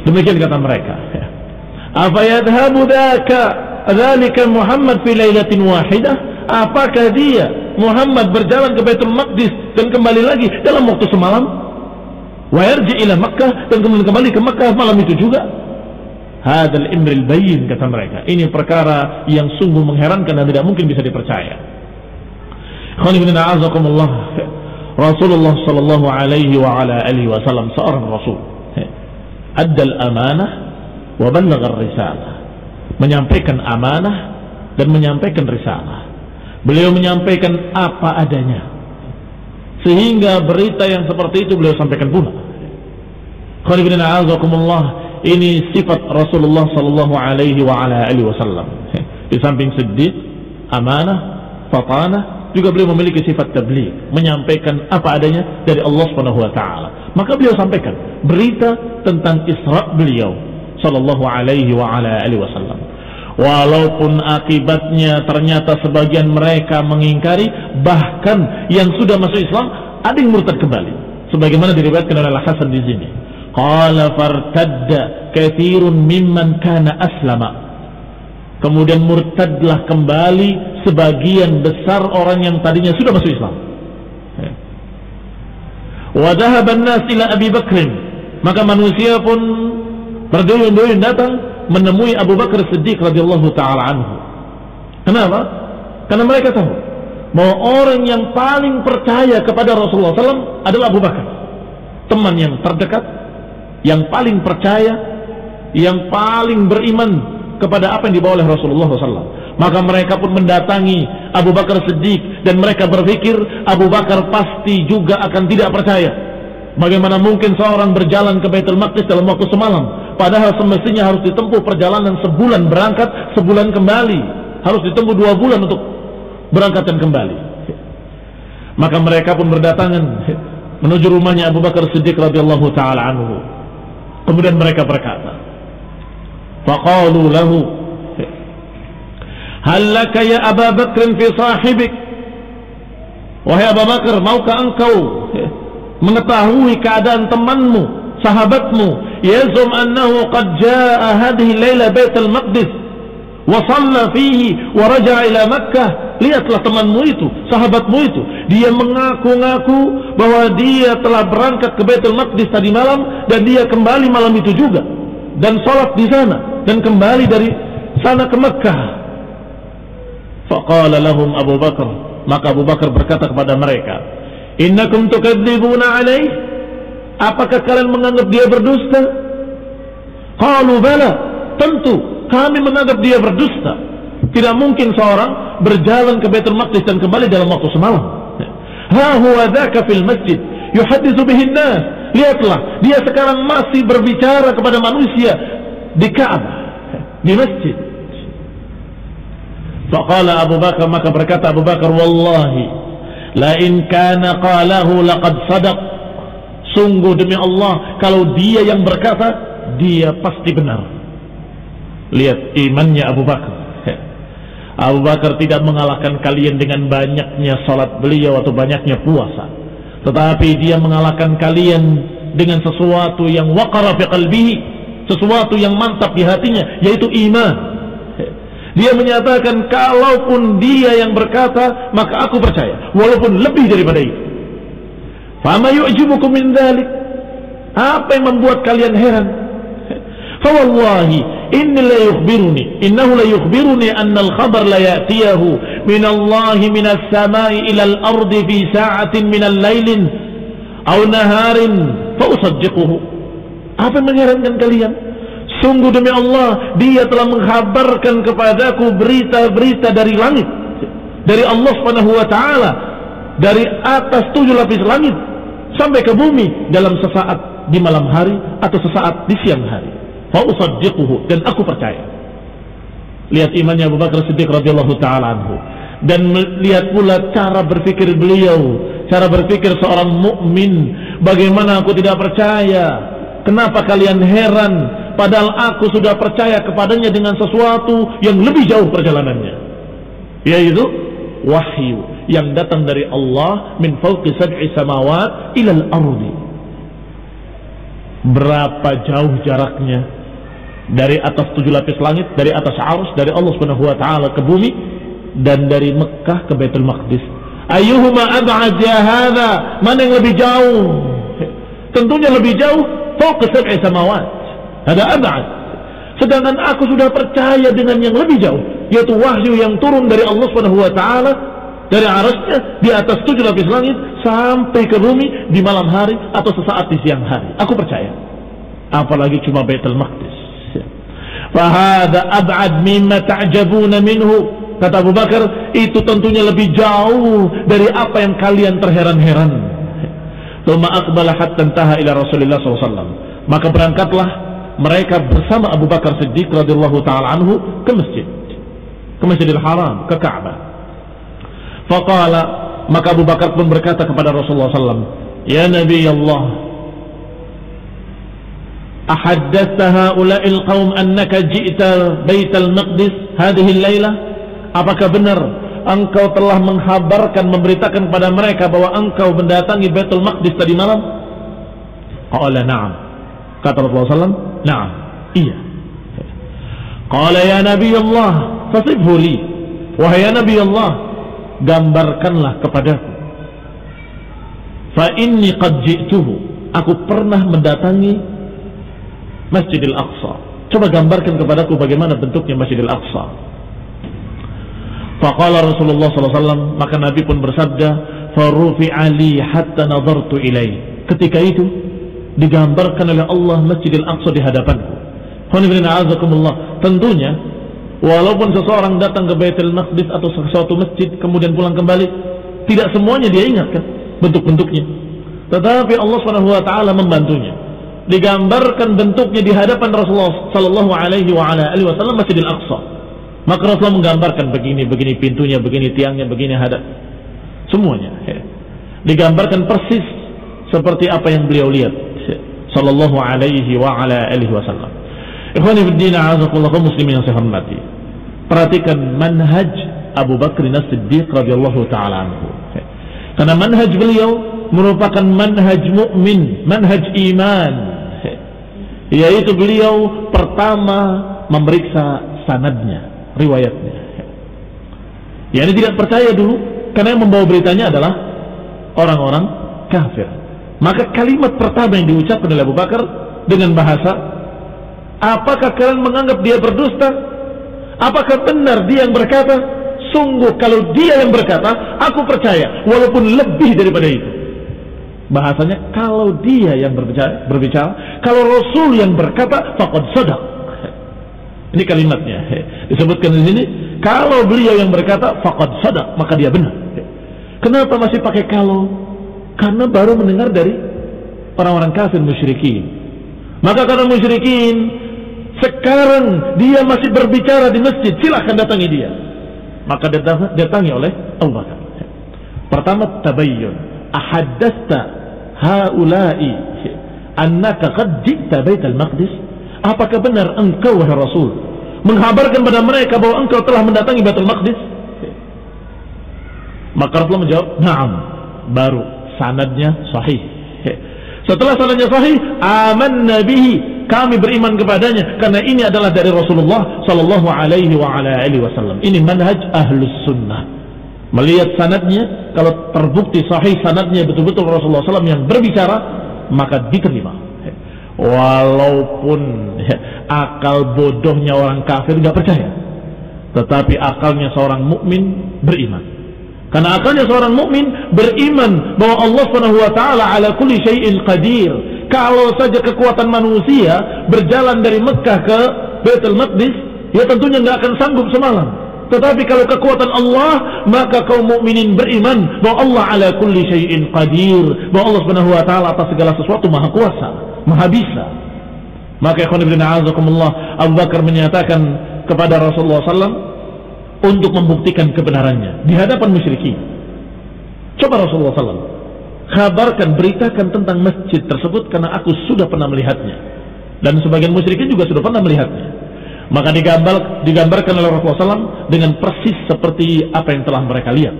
Demikian kata mereka. Afa yadhhabu dzalika Muhammad fi lailatin wahidah? Apakah dia Muhammad berjalan ke Baitul Maqdis dan kembali lagi dalam waktu semalam? Wa yarji ila Makkah, dan kemudian kembali ke Makkah malam itu juga? Hadzal imril bayyin, kata mereka. Ini perkara yang sungguh mengherankan dan tidak mungkin bisa dipercaya. Khonibina azakumullah. Rasulullah sallallahu alaihi wa ala alihi wasallam seorang rasul. Addal amanah wa ballagha risalah. Menyampaikan amanah dan menyampaikan risalah. Beliau menyampaikan apa adanya, sehingga berita yang seperti itu beliau sampaikan pula. Khonibina azakumullah. Ini sifat Rasulullah sallallahu alaihi wa ala alihi wasallam. Di samping siddiq, amanah, fatanah, juga beliau memiliki sifat tabligh, menyampaikan apa adanya dari Allah Subhanahu wa taala. Maka beliau sampaikan berita tentang Isra beliau sallallahu alaihi wa ala alihi wasallam. Walaupun akibatnya ternyata sebagian mereka mengingkari, bahkan yang sudah masuk Islam ada yang murtad kembali, sebagaimana diriwayatkan oleh Al-Hasan di sini. Qala fartadda katsirun mimman kana aslama. Kemudian murtadlah kembali sebagian besar orang yang tadinya sudah masuk Islam. Wa dhahaba an-nas ila Abi Bakr. Maka manusia pun berduyun-duyun datang menemui Abu Bakar Siddiq radhiyallahu taala anhu. Kenapa? Karena mereka tahu bahwa orang yang paling percaya kepada Rasulullah SAW adalah Abu Bakar, teman yang terdekat, yang paling percaya, yang paling beriman kepada apa yang dibawa oleh Rasulullah SAW. Maka mereka pun mendatangi Abu Bakar Siddiq dan mereka berpikir Abu Bakar pasti juga akan tidak percaya. Bagaimana mungkin seorang berjalan ke Baitul Maqdis dalam waktu semalam, padahal semestinya harus ditempuh perjalanan sebulan berangkat, sebulan kembali, harus ditempuh 2 bulan untuk berangkat dan kembali. Maka mereka pun berdatangan menuju rumahnya Abu Bakar Siddiq radhiyallahu taala anhu. Kemudian mereka berkata, faqalu lahu, hal laka ya Abu Bakr fi sahibik? Wahai Abu Bakar, maukah engkau mengetahui keadaan temanmu, sahabatmu, yazum annahu qad jaa hadhihi laila Baitul Maqdis wa shalla fihi wa raja'a ila Makkah. Lihatlah temanmu itu, sahabatmu itu, dia mengaku-ngaku bahwa dia telah berangkat ke Baitul Maqdis tadi malam dan dia kembali malam itu juga dan salat di sana dan kembali dari sana ke Makkah. Faqala lahum Abu Bakar, maka Abu Bakar berkata kepada mereka, innakum tukadzibuna alaih? Apakah kalian menganggap dia berdusta? Qalu bala, tentu kami menganggap dia berdusta. Tidak mungkin seorang berjalan ke Baitul Maqdis dan kembali dalam waktu semalam. Ha huwa dzaka fil masjid yuhadditsu bihi an-nas. Lihatlah, dia sekarang masih berbicara kepada manusia di Ka'bah, di masjid. Faqala Abu Bakar, maka berkata Abu Bakar, wallahi la in kana qalahu laqad sadaq. Sungguh demi Allah, kalau dia yang berkata, dia pasti benar. Lihat imannya Abu Bakar. Abu Bakar tidak mengalahkan kalian dengan banyaknya salat beliau atau banyaknya puasa, tetapi dia mengalahkan kalian dengan sesuatu yang waqara fi qalbihi, sesuatu yang mantap di hatinya, yaitu iman. Dia menyatakan, kalaupun dia yang berkata, maka aku percaya, walaupun lebih daripada itu. Fama yu'jibukum min dzalik? Apa yang membuat kalian heran? Fa wallahi inni la yukhbiruni, innahu la yukhbiruni anna al-khabar la ya'tiyahu min Allah min as-sama'i ila al-ardi fi sa'atin min al-lailin aw naharin fa usaddiquhu. Apa yang mengherankan kalian? Sungguh demi Allah, dia telah menghabarkan kepadaku berita-berita dari langit, dari Allah Subhanahu wa taala, dari atas 7 lapis langit sampai ke bumi dalam sesaat di malam hari atau sesaat di siang hari. Fa usaddiquhu, dan aku percaya. Lihat imannya Abu Bakar Siddiq radhiyallahu taala anhu, dan lihat pula cara berpikir beliau, cara berpikir seorang mukmin. Bagaimana aku tidak percaya? Kenapa kalian heran? Padahal aku sudah percaya kepadanya dengan sesuatu yang lebih jauh perjalanannya, yaitu wahyu yang datang dari Allah min fawqi sab'i samawat ilal ardi, berapa jauh jaraknya dari atas 7 lapis langit, dari atas arus, dari Allah Subhanahu wa taala ke bumi, dan dari Mekah ke Baitul Maqdis. Ayyuhuma ab'ad ya hadza? Mana yang lebih jauh? Tentunya lebih jauh fawqa sab'i samawat. Hada ab'ad. Sedangkan aku sudah percaya dengan yang lebih jauh, yaitu wahyu yang turun dari Allah Subhanahu wa taala dari arasnya di atas 7 lapis langit sampai ke bumi di malam hari atau sesaat di siang hari. Aku percaya. Apalagi cuma Baitul Maqdis. Fa hadza ab'ad mimma ta'jabuna minhu. Kata Abu Bakar, itu tentunya lebih jauh dari apa yang kalian terheran-heran. Tsumma aqbala hatta intaha ila Rasulillah SAW. Maka berangkatlah mereka bersama Abu Bakar Siddiq radhiyallahu taala anhu ke Masjidil Haram, ke Ka'bah. Faqala, maka Abu Bakar pun berkata kepada Rasulullah SAW, ya Nabi Allah, ahaddatha haula'il qaum annaka ji'ta Baitul Maqdis hadhihi al-lailah? Apakah benar engkau telah menghabarkan, memberitakan kepada mereka bahwa engkau mendatangi Baitul Maqdis tadi malam? Qala na'am. Kata Rasulullah SAW, na'am, iya. Qala ya Nabi Allah, fasifhu li. Wahai ya Nabi Allah, gambarkanlah kepadaku. Fa inni qad ji'tuhu. Aku pernah mendatangi Masjidil Aqsa. Coba gambarkan kepadaku bagaimana bentuknya Masjidil Aqsa. Faqala Rasulullah SAW, maka Nabi pun bersabda, farufi'a li hatta nadartu ilaih. Ketika itu digambarkan oleh Allah Masjidil Aqsa di hadapanku. Tentunya walaupun seseorang datang ke Baitul Maqdis atau sesuatu masjid kemudian pulang kembali, tidak semuanya dia ingatkan bentuk-bentuknya, tetapi Allah Subhanahu wa taala membantunya. Digambarkan bentuknya di hadapan Rasulullah sallallahu alaihi wasallam Masjidil Aqsa. Maka Rasulullah menggambarkan begini pintunya, begini tiangnya, begini hadap, semuanya digambarkan persis seperti apa yang beliau lihat sallallahu alaihi wasallam. Ikhwani fiddin, a'azakumullah kaum muslimin yang saya hormati. Perhatikan manhaj Abu Bakr As-Siddiq radhiyallahu taala anhu. Karena manhaj beliau merupakan manhaj mukmin, manhaj iman. Yaitu beliau pertama memeriksa sanadnya, riwayatnya. Ya, ini tidak percaya dulu karena yang membawa beritanya adalah orang-orang kafir. Maka kalimat pertama yang diucapkan oleh Abu Bakar dengan bahasa, apakah kalian menganggap dia berdusta? Apakah benar dia yang berkata? Sungguh kalau dia yang berkata, aku percaya walaupun lebih daripada itu. Bahasanya kalau dia yang berbicara, kalau Rasul yang berkata, faqad shadaq. Ini kalimatnya disebutkan di sini, kalau beliau yang berkata faqad shadaq, maka dia benar. Kenapa masih pakai kalau? Karena baru mendengar dari orang-orang kafir musyrikin. Maka karena musyrikin sekarang dia masih berbicara di masjid, silahkan datangi dia. Maka datangi oleh Abu Bakar. Pertama, tabayyun, ahaddatha haula'i annaka qad ji'ta Baitul Maqdis? Apakah benar engkau wahai Rasul menghabarkan pada mereka bahwa engkau telah mendatangi Baitul Maqdis? Maka Rasulullah menjawab, na'am. Baru sanadnya sahih. Setelah sanadnya sahih, amanna bihi, kami beriman kepadanya karena ini adalah dari Rasulullah sallallahu alaihi wasallam. Ini manhaj ahlus sunnah. Melihat sanadnya, kalau terbukti sahih sanadnya betul-betul Rasulullah SAW yang berbicara, maka diterima. Walaupun akal bodohnya orang kafir nggak percaya, tetapi akalnya seorang mukmin beriman. Karena akalnya seorang mukmin beriman bahwa Allah Subhanahu wa taala ala kulli syai'in qadir. Kalau saja kekuatan manusia berjalan dari Mekah ke Baitul Maqdis, ya tentunya nggak akan sanggup semalam. Tetapi kalau kekuatan Allah, maka kaum mukminin beriman bahwa Allah ala kulli syai'in qadir, bahwa Allah Subhanahu wa taala atas segala sesuatu maha kuasa, maha bisa. Maka ikhwan ibn a'azakumullah, Abu Bakar menyatakan kepada Rasulullah SAW untuk membuktikan kebenarannya di hadapan musyrikin. Coba Rasulullah SAW kabarkan, beritakan tentang masjid tersebut karena aku sudah pernah melihatnya dan sebagian musyrikin juga sudah pernah melihatnya. Maka digambarkan oleh Rasulullah SAW dengan persis seperti apa yang telah mereka lihat.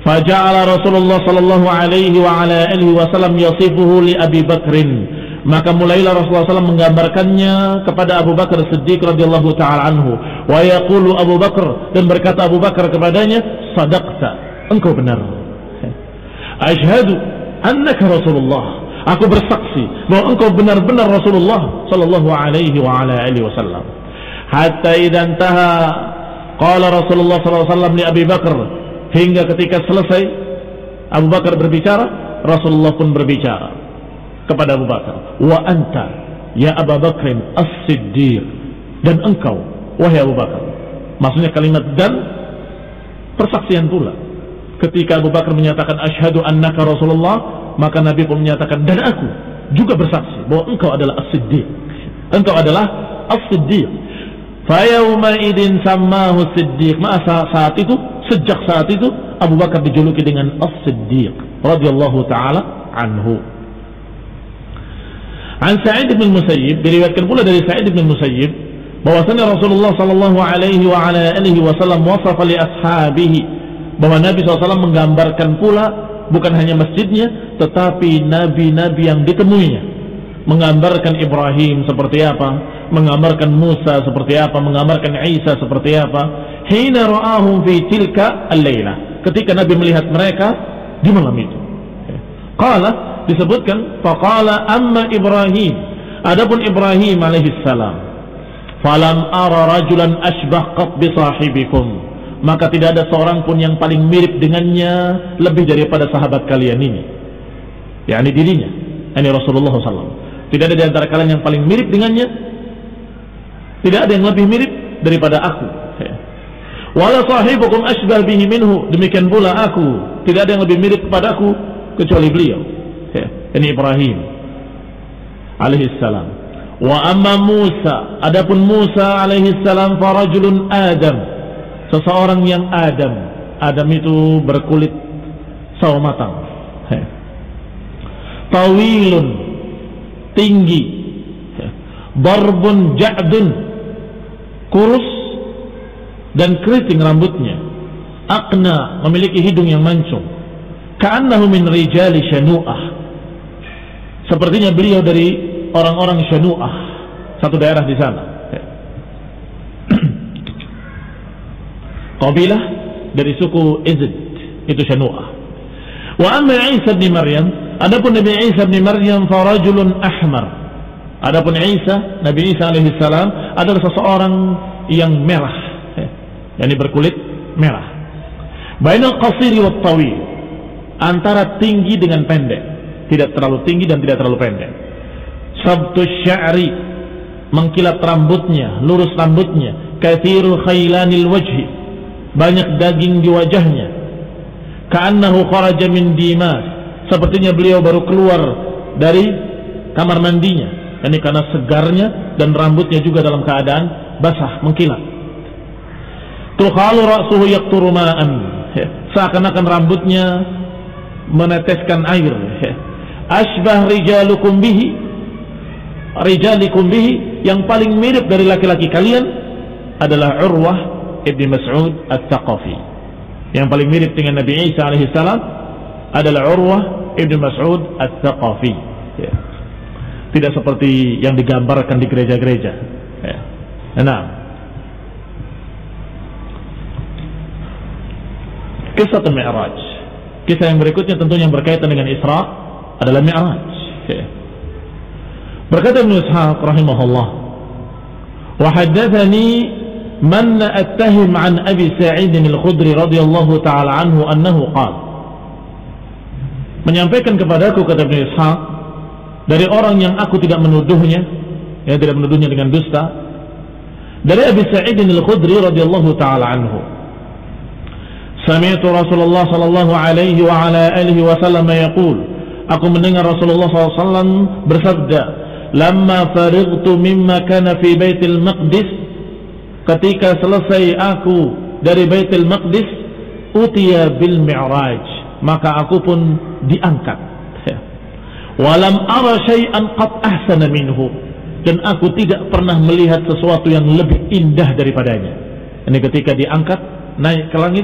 Faja'ala Rasulullah sallallahu alaihi wa ala alihi wasallam yasifuhu li Abi Bakrin. Maka mulailah Rasulullah SAW menggambarkannya kepada Abu Bakar Siddiq radhiyallahu ta'ala anhu. Wa yaqulu Abu Bakar, dan berkata Abu Bakar kepadanya, sadaqta, engkau benar. Asyhadu annaka Rasulullah, aku bersaksi bahwa engkau benar-benar Rasulullah sallallahu alaihi wa ala alihi wasallam. Hatta idza intaha qala Rasulullah sallallahu alaihi wasallam li Abi Bakar, hingga ketika selesai Abu Bakar berbicara, Rasulullah pun berbicara kepada Abu Bakar, wa anta ya Abu Bakr as-Siddiq, dan engkau wahai Abu Bakar. Maksudnya kalimat dan persaksian pula. Ketika Abu Bakar menyatakan asyhadu annaka Rasulullah, maka Nabi pun menyatakan dan aku juga bersaksi bahwa engkau adalah as-Siddiq. Engkau adalah as-Siddiq. Fa yauma idin sammahu as-Siddiq. Maka saat itu, sejak saat itu Abu Bakar dijuluki dengan as-Siddiq radhiyallahu taala anhu. An Sa'id bin Musayyib, diriwayatkan pula dari Sa'id bin Musayyib bahwasanya Rasulullah sallallahu alaihi wa ala alihi wasallam wasafa li ashabihi, bahwa Nabi SAW menggambarkan pula bukan hanya masjidnya tetapi nabi-nabi yang ditemuinya, menggambarkan Ibrahim seperti apa, menggambarkan Musa seperti apa, menggambarkan Isa seperti apa. Hina ra'ahum fi tilka al-laila, ketika Nabi melihat mereka di malam itu. Qala, disebutkan, faqala amma Ibrahim, adapun Ibrahim alaihi salam, falam ara rajulan asbah qat bi sahibikum, maka tidak ada seorang pun yang paling mirip dengannya lebih daripada sahabat kalian ini, yakni dirinya, yakni Rasulullah SAW. Tidak ada di antara kalian yang paling mirip dengannya, tidak ada yang lebih mirip daripada aku. Wala sahibukum asbah bihi minhu, demikian pula aku tidak ada yang lebih mirip kepada aku kecuali beliau, ini Ibrahim alaihi salam. Wa amma Musa, adapun Musa alaihi salam, farajulun Adam, seseorang yang Adam itu berkulit sawo matang, tawilun, tinggi, darbun ja'dun, kurus dan keriting rambutnya, aqna, memiliki hidung yang mancung, ka'annahu min rijali Shanu'ah, sepertinya beliau dari orang-orang Shanu'ah, satu daerah di sana, kabilah dari suku Izd, itu Shanu'ah. Wa amma Isa bin Maryam, adapun Nabi Isa bin Maryam, farajulun ahmar, adapun Isa, Nabi Isa alaihi salam adalah seseorang yang merah, yakni berkulit merah, bainal qasiri wat tawil, antara tinggi dengan pendek, tidak terlalu tinggi dan tidak terlalu pendek. Sabtus sya'ri, mengkilat rambutnya, lurus rambutnya, katsiru khailanil wajhi, banyak daging di wajahnya, ka'annahu kharaja min dimas, sepertinya beliau baru keluar dari kamar mandinya, ini karena segarnya, dan rambutnya juga dalam keadaan basah, mengkilat. Tukhalu ra'suhu yaqturu ma'an, seakan-akan rambutnya meneteskan air. Asbah rijalikum bihi, yang paling mirip dari laki-laki kalian adalah Urwah ibn Mas'ud At-Thaqafi. Yang paling mirip dengan Nabi Isa alaihi salam adalah Urwah ibn Mas'ud At-Thaqafi. Tidak seperti yang digambarkan di gereja-gereja. Nah, kisah Mi'raj, kisah yang berikutnya tentunya yang berkaitan dengan Isra adalah Mi'raj. Berkata Ibnu Ishaq rahimahullah, wa haddatsani man attahim an Abi Sa'id al-Khudri radhiyallahu ta'ala anhu annahu qala, menyampaikan kepadaku, kata Ibnu Ishaq, dari orang yang aku tidak menuduhnya, yang tidak menuduhnya dengan dusta, dari Abi Sa'id al-Khudri radhiyallahu ta'ala anhu, sami'tu Rasulullah sallallahu alaihi wa ala alihi wasallam yaqul, aku mendengar Rasulullah SAW bersabda, lamma farightu mimma kana fi Baitul Maqdis, ketika selesai aku dari Baitul Maqdis, utiya bil Mi'raj, maka aku pun diangkat. Walam ara syai'an qad ahsana minhu, dan aku tidak pernah melihat sesuatu yang lebih indah daripadanya. Ini ketika diangkat naik ke langit,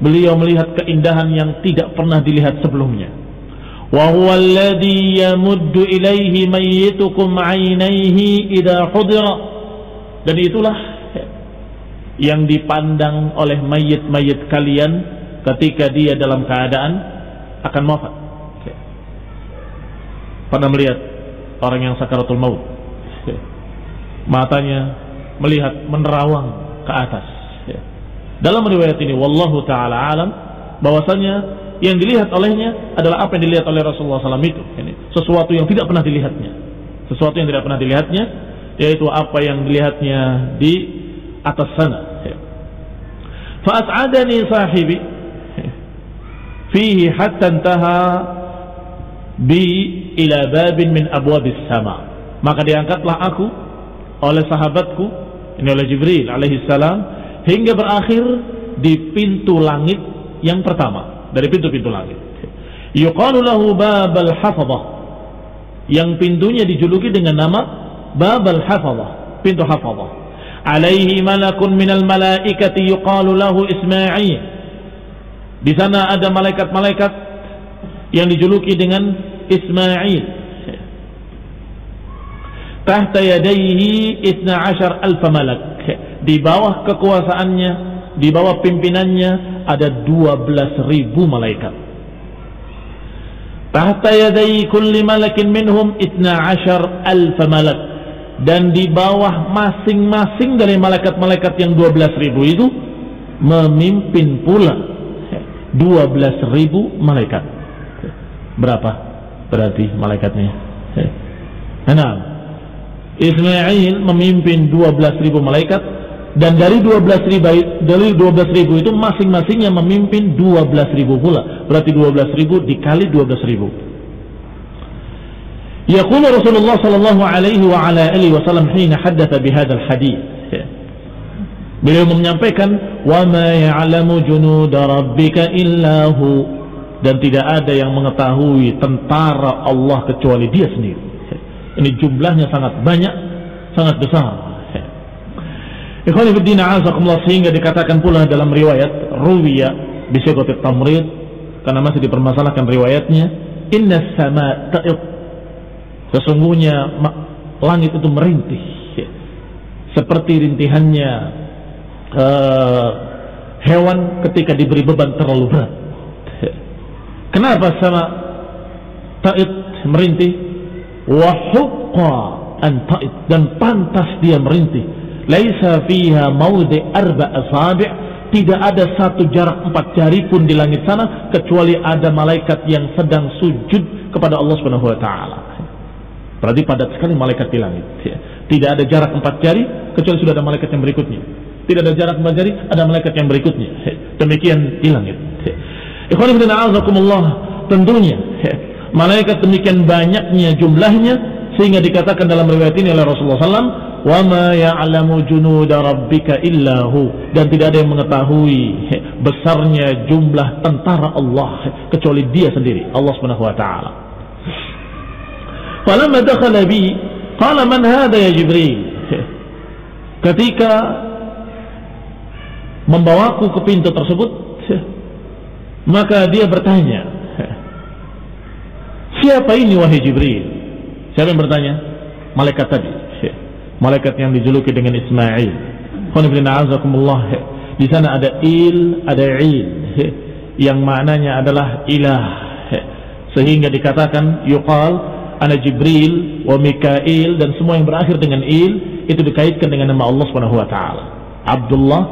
beliau melihat keindahan yang tidak pernah dilihat sebelumnya. wa huwa alladhi yamuddu ilaihi mayyitukum 'ainaihi idza hudira, dan itulah yang dipandang oleh mayit-mayit kalian ketika dia dalam keadaan akan wafat. Pernah melihat orang yang sakaratul maut, matanya melihat menerawang ke atas. Dalam riwayat ini wallahu ta'ala alam, bahwasanya yang dilihat olehnya adalah apa yang dilihat oleh Rasulullah SAW itu. Ini sesuatu yang tidak pernah dilihatnya. Sesuatu yang tidak pernah dilihatnya, yaitu apa yang dilihatnya di atas sana. Fa'as'adani sahibi fihi hatta intaha bi ila babin min abwabis sama. Maka diangkatlah aku oleh sahabatku, ini oleh Jibril alaihi salam, hingga berakhir di pintu langit yang pertama dari pintu-pintu langit. Yuqalu lahu babal hafadhah, yang pintunya dijuluki dengan nama babal hafadhah, pintu hafadhah. Alaihi malakun minal malaikati yuqalu lahu Ismail. Di sana ada malaikat-malaikat yang dijuluki dengan Ismail. Tahta yadayhi 12,000 malak. Di bawah kekuasaannya, di bawah pimpinannya ada 12.000 malaikat. Tahta yadayhi kulli malakin minhum 12,000 malak. Dan di bawah masing-masing dari malaikat-malaikat yang 12.000 itu memimpin pula 12.000 malaikat. Berapa berarti malaikatnya? Nah, Ismail memimpin 12.000 malaikat, dan dari 12.000 itu masing-masingnya memimpin 12.000 pula. Berarti 12.000 dikali 12.000. Yaqulu Rasulullah sallallahu alaihi wa ala alihi wasallam hina haddatha bihadzal hadits. Beliau menyampaikan, wa ma ya'lamu junuda rabbika illa hu, dan tidak ada yang mengetahui tentara Allah kecuali Dia sendiri. Ini jumlahnya sangat banyak, sangat besar. Ikhwani fiddin a'azakumullah, sehingga dikatakan pula dalam riwayat ruwiya bi sighatit tamrid, karena masih dipermasalahkan riwayatnya, inna sama ta'id, sesungguhnya langit itu merintih seperti rintihannya hewan ketika diberi beban terlalu berat. Kenapa sama ta'id merintih? Wa huqqa an ta'id, dan pantas dia merintih. Laisa fiha mawdi' 4 asabi', tidak ada satu jarak 4 jari pun di langit sana kecuali ada malaikat yang sedang sujud kepada Allah Subhanahu wa taala. Berarti padat sekali malaikat di langit. Tidak ada jarak 4 jari kecuali sudah ada malaikat yang berikutnya. Tidak ada jarak 4 jari, ada malaikat yang berikutnya. Demikian di langit. Ikhwan fillah a'azakumullah, tentunya malaikat demikian banyaknya jumlahnya, sehingga dikatakan dalam riwayat ini oleh Rasulullah SAW, wa ma ya'lamu junuda rabbika illa hu, dan tidak ada yang mengetahui besarnya jumlah tentara Allah kecuali Dia sendiri, Allah Subhanahu wa taala. Falamma dakhala bi qala man hadha ya Jibril, ketika membawaku ke pintu tersebut, maka dia bertanya, siapa ini wahai Jibril? Siapa yang bertanya? Malaikat tadi, malaikat yang dijuluki dengan Ismail. Di sana ada il, ada il, yang maknanya adalah ilah, sehingga dikatakan yuqal ana Jibril wa Mikail, dan semua yang berakhir dengan il itu dikaitkan dengan nama Allah Subhanahu wa taala. Abdullah,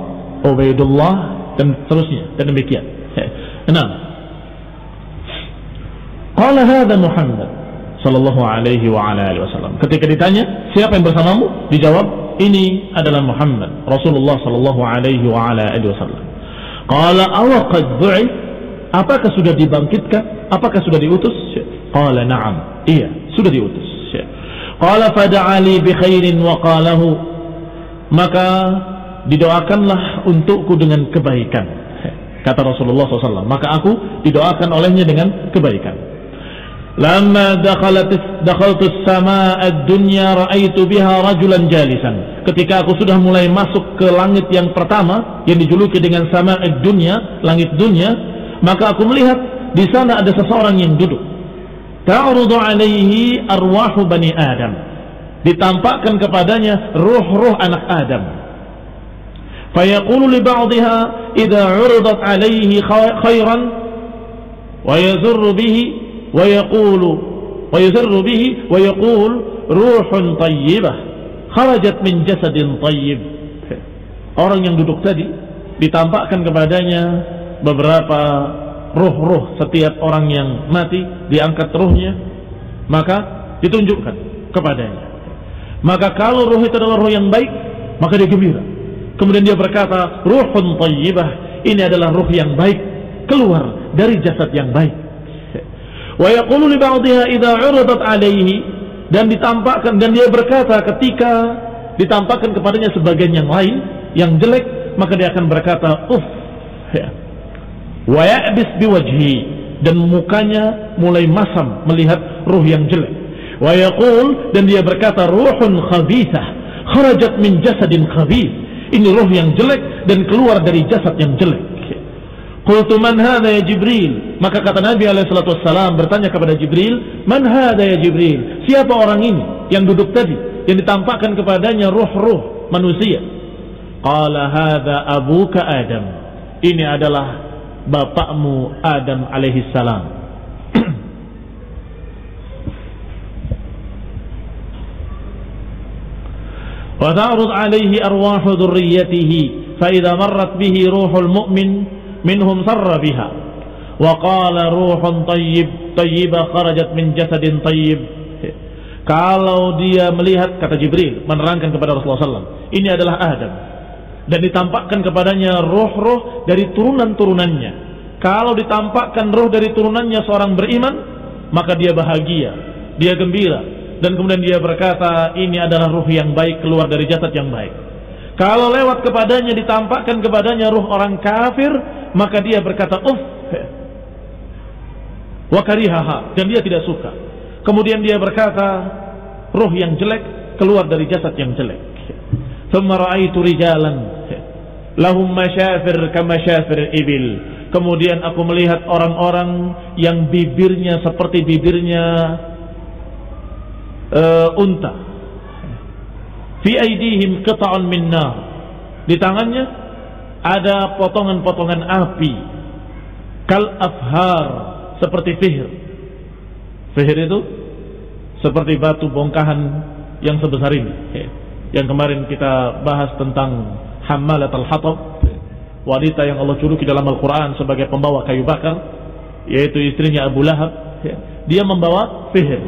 Ubaidullah, dan seterusnya, dan demikian. Nah, qala hadza Muhammad sallallahu alaihi wa ala alihi wasallam. Ketika ditanya, siapa yang bersamamu? Dijawab, ini adalah Muhammad Rasulullah sallallahu alaihi wa ala alihi wasallam. Qala aw qad bu'ith, apakah sudah dibangkitkan? Apakah sudah diutus? Qala na'am, iya, sudah diutus. Qala fad'a li bi khairin wa qalahu, maka didoakanlah untukku dengan kebaikan. Kata Rasulullah SAW, maka aku didoakan olehnya dengan kebaikan. Lamma dakhaltus samaa ad-dunya ra'aitu biha rajulan jalisan. Ketika aku sudah mulai masuk ke langit yang pertama yang dijuluki dengan samaa ad-dunya, langit dunia, maka aku melihat di sana ada seseorang yang duduk. ta'rudu alaihi arwahu bani Adam, ditampakkan kepadanya ruh-ruh anak Adam. Fayaqulu li ba'dihha idza 'uridat alaihi khairan wa yazurru bihi wa yaqulu ruhun tayyibah kharajat min jasadin tayyib. Orang yang duduk tadi ditampakkan kepadanya beberapa ruh-ruh. Setiap orang yang mati diangkat ruhnya, maka ditunjukkan kepadanya. Maka kalau ruh itu adalah ruh yang baik, maka dia gembira. Kemudian dia berkata, ruhun tayyibah, ini adalah ruh yang baik, keluar dari jasad yang baik. Wa yaqulu li ba'dihha idza 'uridat 'alaihi, dan ditampakkan, dan dia berkata ketika ditampakkan kepadanya sebagian yang lain yang jelek, maka dia akan berkata uff, wa ya'bis biwajhi, dan mukanya mulai masam melihat ruh yang jelek. Wa yaqul, dan dia berkata ruhun khabithah kharajat min jasadin khabith, ini ruh yang jelek dan keluar dari jasad yang jelek. Qultu man hadha ya Jibril, maka kata Nabi SAW bertanya kepada Jibril, man hadha ya Jibril, siapa orang ini yang duduk tadi yang ditampakkan kepadanya ruh-ruh manusia? Qala hadha abuka Adam, ini adalah bapakmu Adam alaihissalam. Wa ta'rud alaihi arwahu dhurriyyatihi fa idza marrat bihi ruhul mu'min minhum sarra biha wa qala ruhun tayyibah kharajat min jasadin tayyib. Kalau dia melihat, kata Jibril menerangkan kepada Rasulullah SAW, ini adalah Adam, dan ditampakkan kepadanya roh-roh dari turunan-turunannya. Kalau ditampakkan roh dari turunannya seorang beriman, maka dia bahagia, dia gembira, dan kemudian dia berkata ini adalah ruh yang baik, keluar dari jasad yang baik. Kalau lewat kepadanya, ditampakkan kepadanya ruh orang kafir, maka dia berkata uff wa karihaha, dan dia tidak suka. Kemudian dia berkata ruh yang jelek keluar dari jasad yang jelek. Thumma ra'aitu rijalan lahum masyafir kama syafir ibil, kemudian aku melihat orang-orang yang bibirnya seperti bibirnya unta. Fi aidihim qita'un min nar, di tangannya ada potongan-potongan api. Kal afhar, seperti fihir. Fihir itu seperti batu bongkahan yang sebesar ini, yang kemarin kita bahas tentang Hammalat al-Hatab, wanita yang Allah juluki dalam Al-Quran sebagai pembawa kayu bakar, yaitu istrinya Abu Lahab. Dia membawa fihir.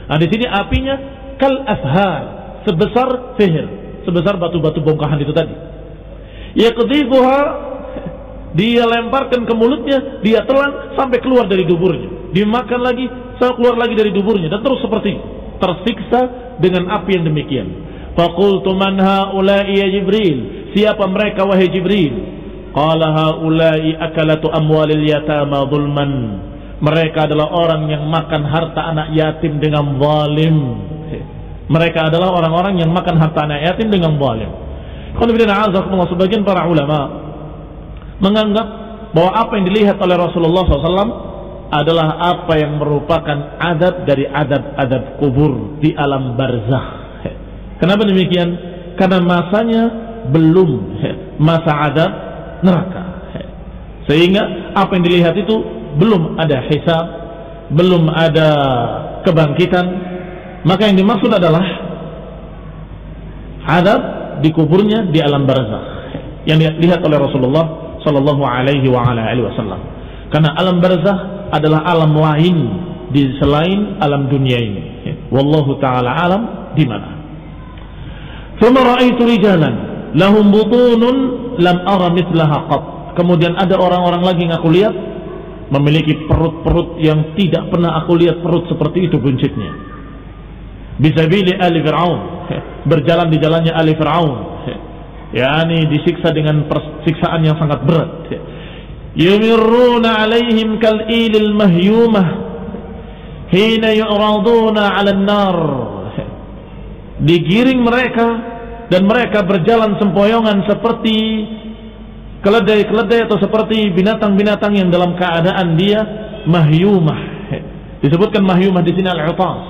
Nah, di sini apinya kal afhar, sebesar fihir, sebesar batu-batu bongkahan itu tadi. Yaqdhifuha, dia lemparkan ke mulutnya, dia telan sampai keluar dari duburnya, dimakan lagi sampai keluar lagi dari duburnya, dan terus seperti itu, tersiksa dengan api yang demikian. Faqultu man haula'i ya Jibril, siapa mereka wahai Jibril? Qala haula'i akalatu amwalil yatama zulman, mereka adalah orang yang makan harta anak yatim dengan zalim. Mereka adalah orang-orang yang makan harta anak yatim dengan zalim. Sebagian para ulama menganggap bahwa apa yang dilihat oleh Rasulullah SAW adalah apa yang merupakan adab dari adab-adab kubur di alam barzakh. Kenapa demikian? Karena masanya belum masa adab neraka, sehingga apa yang dilihat itu belum ada hisab, belum ada kebangkitan. Maka yang dimaksud adalah adab di kuburnya di alam barzakh yang dilihat oleh Rasulullah sallallahu alaihi wasallam. Karena alam barzakh adalah alam lain di selain alam dunia ini. Wallahu taala alam di mana. Tsumma ra'aitu rijalan lahum butunun lam ara mithlaha qat. Kemudian ada orang-orang lagi yang aku lihat memiliki perut-perut yang tidak pernah aku lihat perut seperti itu buncitnya. Bisabili ali Fir'aun, berjalan di jalannya ali Fir'aun, yakni disiksa dengan siksaan yang sangat berat. Yumirruna alaihim kal'ilil mahyumah hina yu'raduna 'alan nar, digiring mereka dan mereka berjalan sempoyongan seperti keledai-keledai atau seperti binatang-binatang yang dalam keadaan dia mahyumah, Disebutkan mahyumah di sini al-'utas,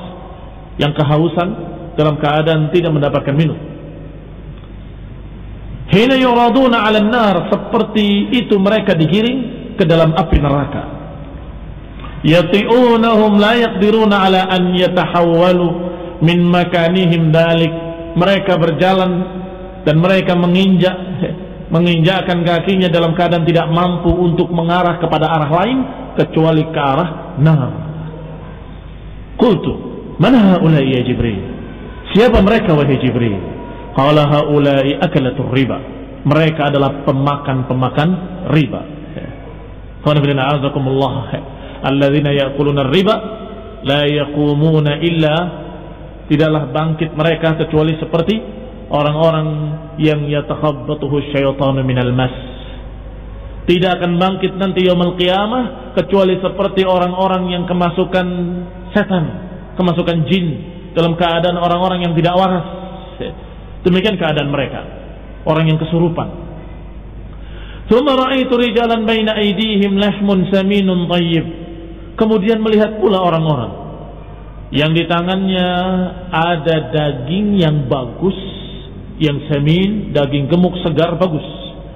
yang kehausan dalam keadaan tidak mendapatkan minum. Hina yuraduna 'alan nar, seperti itu mereka digiring ke dalam api neraka. Yati'unahum la yaqdiruna 'ala an yatahawwalu min makanihim dalik. Mereka berjalan dan mereka menginjakkan kakinya dalam keadaan tidak mampu untuk mengarah kepada arah lain kecuali ke arah nar. Qultu, man haula'i ya Jibril? Siapa mereka wahai Jibril? Qala haula'i akalatur riba. Mereka adalah pemakan-pemakan riba. Qul inna a'udzukumullah alladzina ya'kuluna riba la yaqumuna illa, tidaklah bangkit mereka kecuali seperti orang-orang yang yatakhabbatuhu syaitanu minal mas. Tidak akan bangkit nanti yaumul qiyamah kecuali seperti orang-orang yang kemasukan setan, kemasukan jin, dalam keadaan orang-orang yang tidak waras. Demikian keadaan mereka, orang yang kesurupan. Tsumma ra'aitu rijalan baina aydihim lahmun saminun thayyib. Kemudian melihat pula orang-orang yang di tangannya ada daging yang bagus, yang samin, daging gemuk segar bagus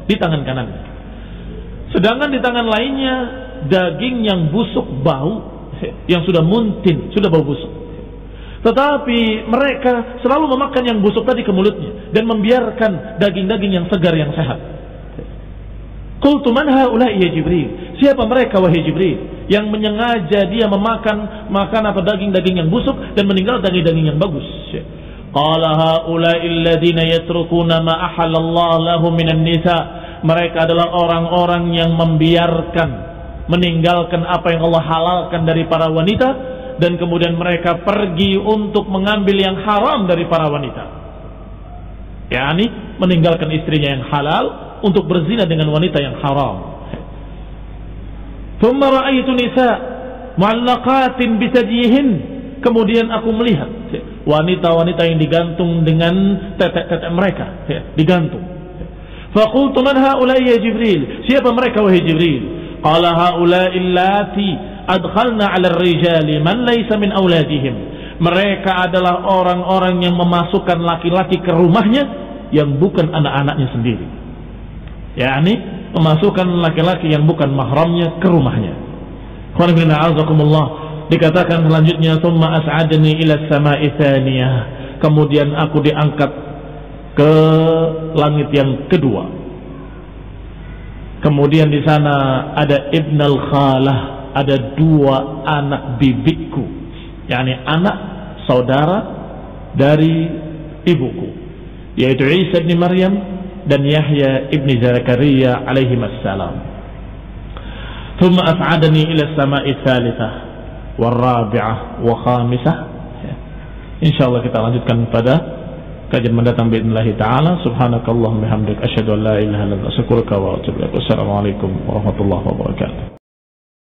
di tangan kanannya. Sedangkan di tangan lainnya daging yang busuk bau, yang sudah muntin, sudah bau busuk. Tetapi mereka selalu memakan yang busuk tadi ke mulutnya dan membiarkan daging-daging yang segar, yang sehat. Qultu man haula'i ya Jibril? Siapa mereka wahai Jibril yang menyengaja dia memakan atau daging-daging yang busuk dan meninggal daging-daging yang bagus? Qala haula'i alladhina yatrukuna ma ahallallahu lahum minan nisa. Mereka adalah orang-orang yang membiarkan, meninggalkan apa yang Allah halalkan dari para wanita, dan kemudian mereka pergi untuk mengambil yang haram dari para wanita, yakni meninggalkan istrinya yang halal untuk berzina dengan wanita yang haram. Thumma ra'aitu nisa mu'allaqatin bisadyihin. Kemudian aku melihat wanita-wanita yang digantung dengan tetek-tetek mereka, digantung. Faqultu man haula'i ya Jibril? Siapa mereka wahai Jibril? Qala haula'i allati adkhalna 'ala ar-rijali man laysa min auladihim. Mereka adalah orang-orang yang memasukkan laki-laki ke rumahnya yang bukan anak-anaknya sendiri, yakni memasukkan laki-laki yang bukan mahramnya ke rumahnya. Dikatakan selanjutnya, thumma as'adani ila as-sama'i tsaniyah. Kemudian aku diangkat ke langit yang kedua. Kemudian di sana ada ibnal khalah, ada dua anak bibikku, yakni anak saudara dari ibuku, yaitu Isa bin Maryam dan Yahya ibn Zakaria alaihi assalam. Thumma as'adani ila as-sama'i tsalitsah wal rabi'ah wa khamisah. Insyaallah kita lanjutkan pada kajian mendatang باذنillah taala. Subhanakallahumma bihamdika asyhadu an la ilaha illa anta astaghfiruka wa atubu ilaik. Wassalamualaikum warahmatullahi wabarakatuh.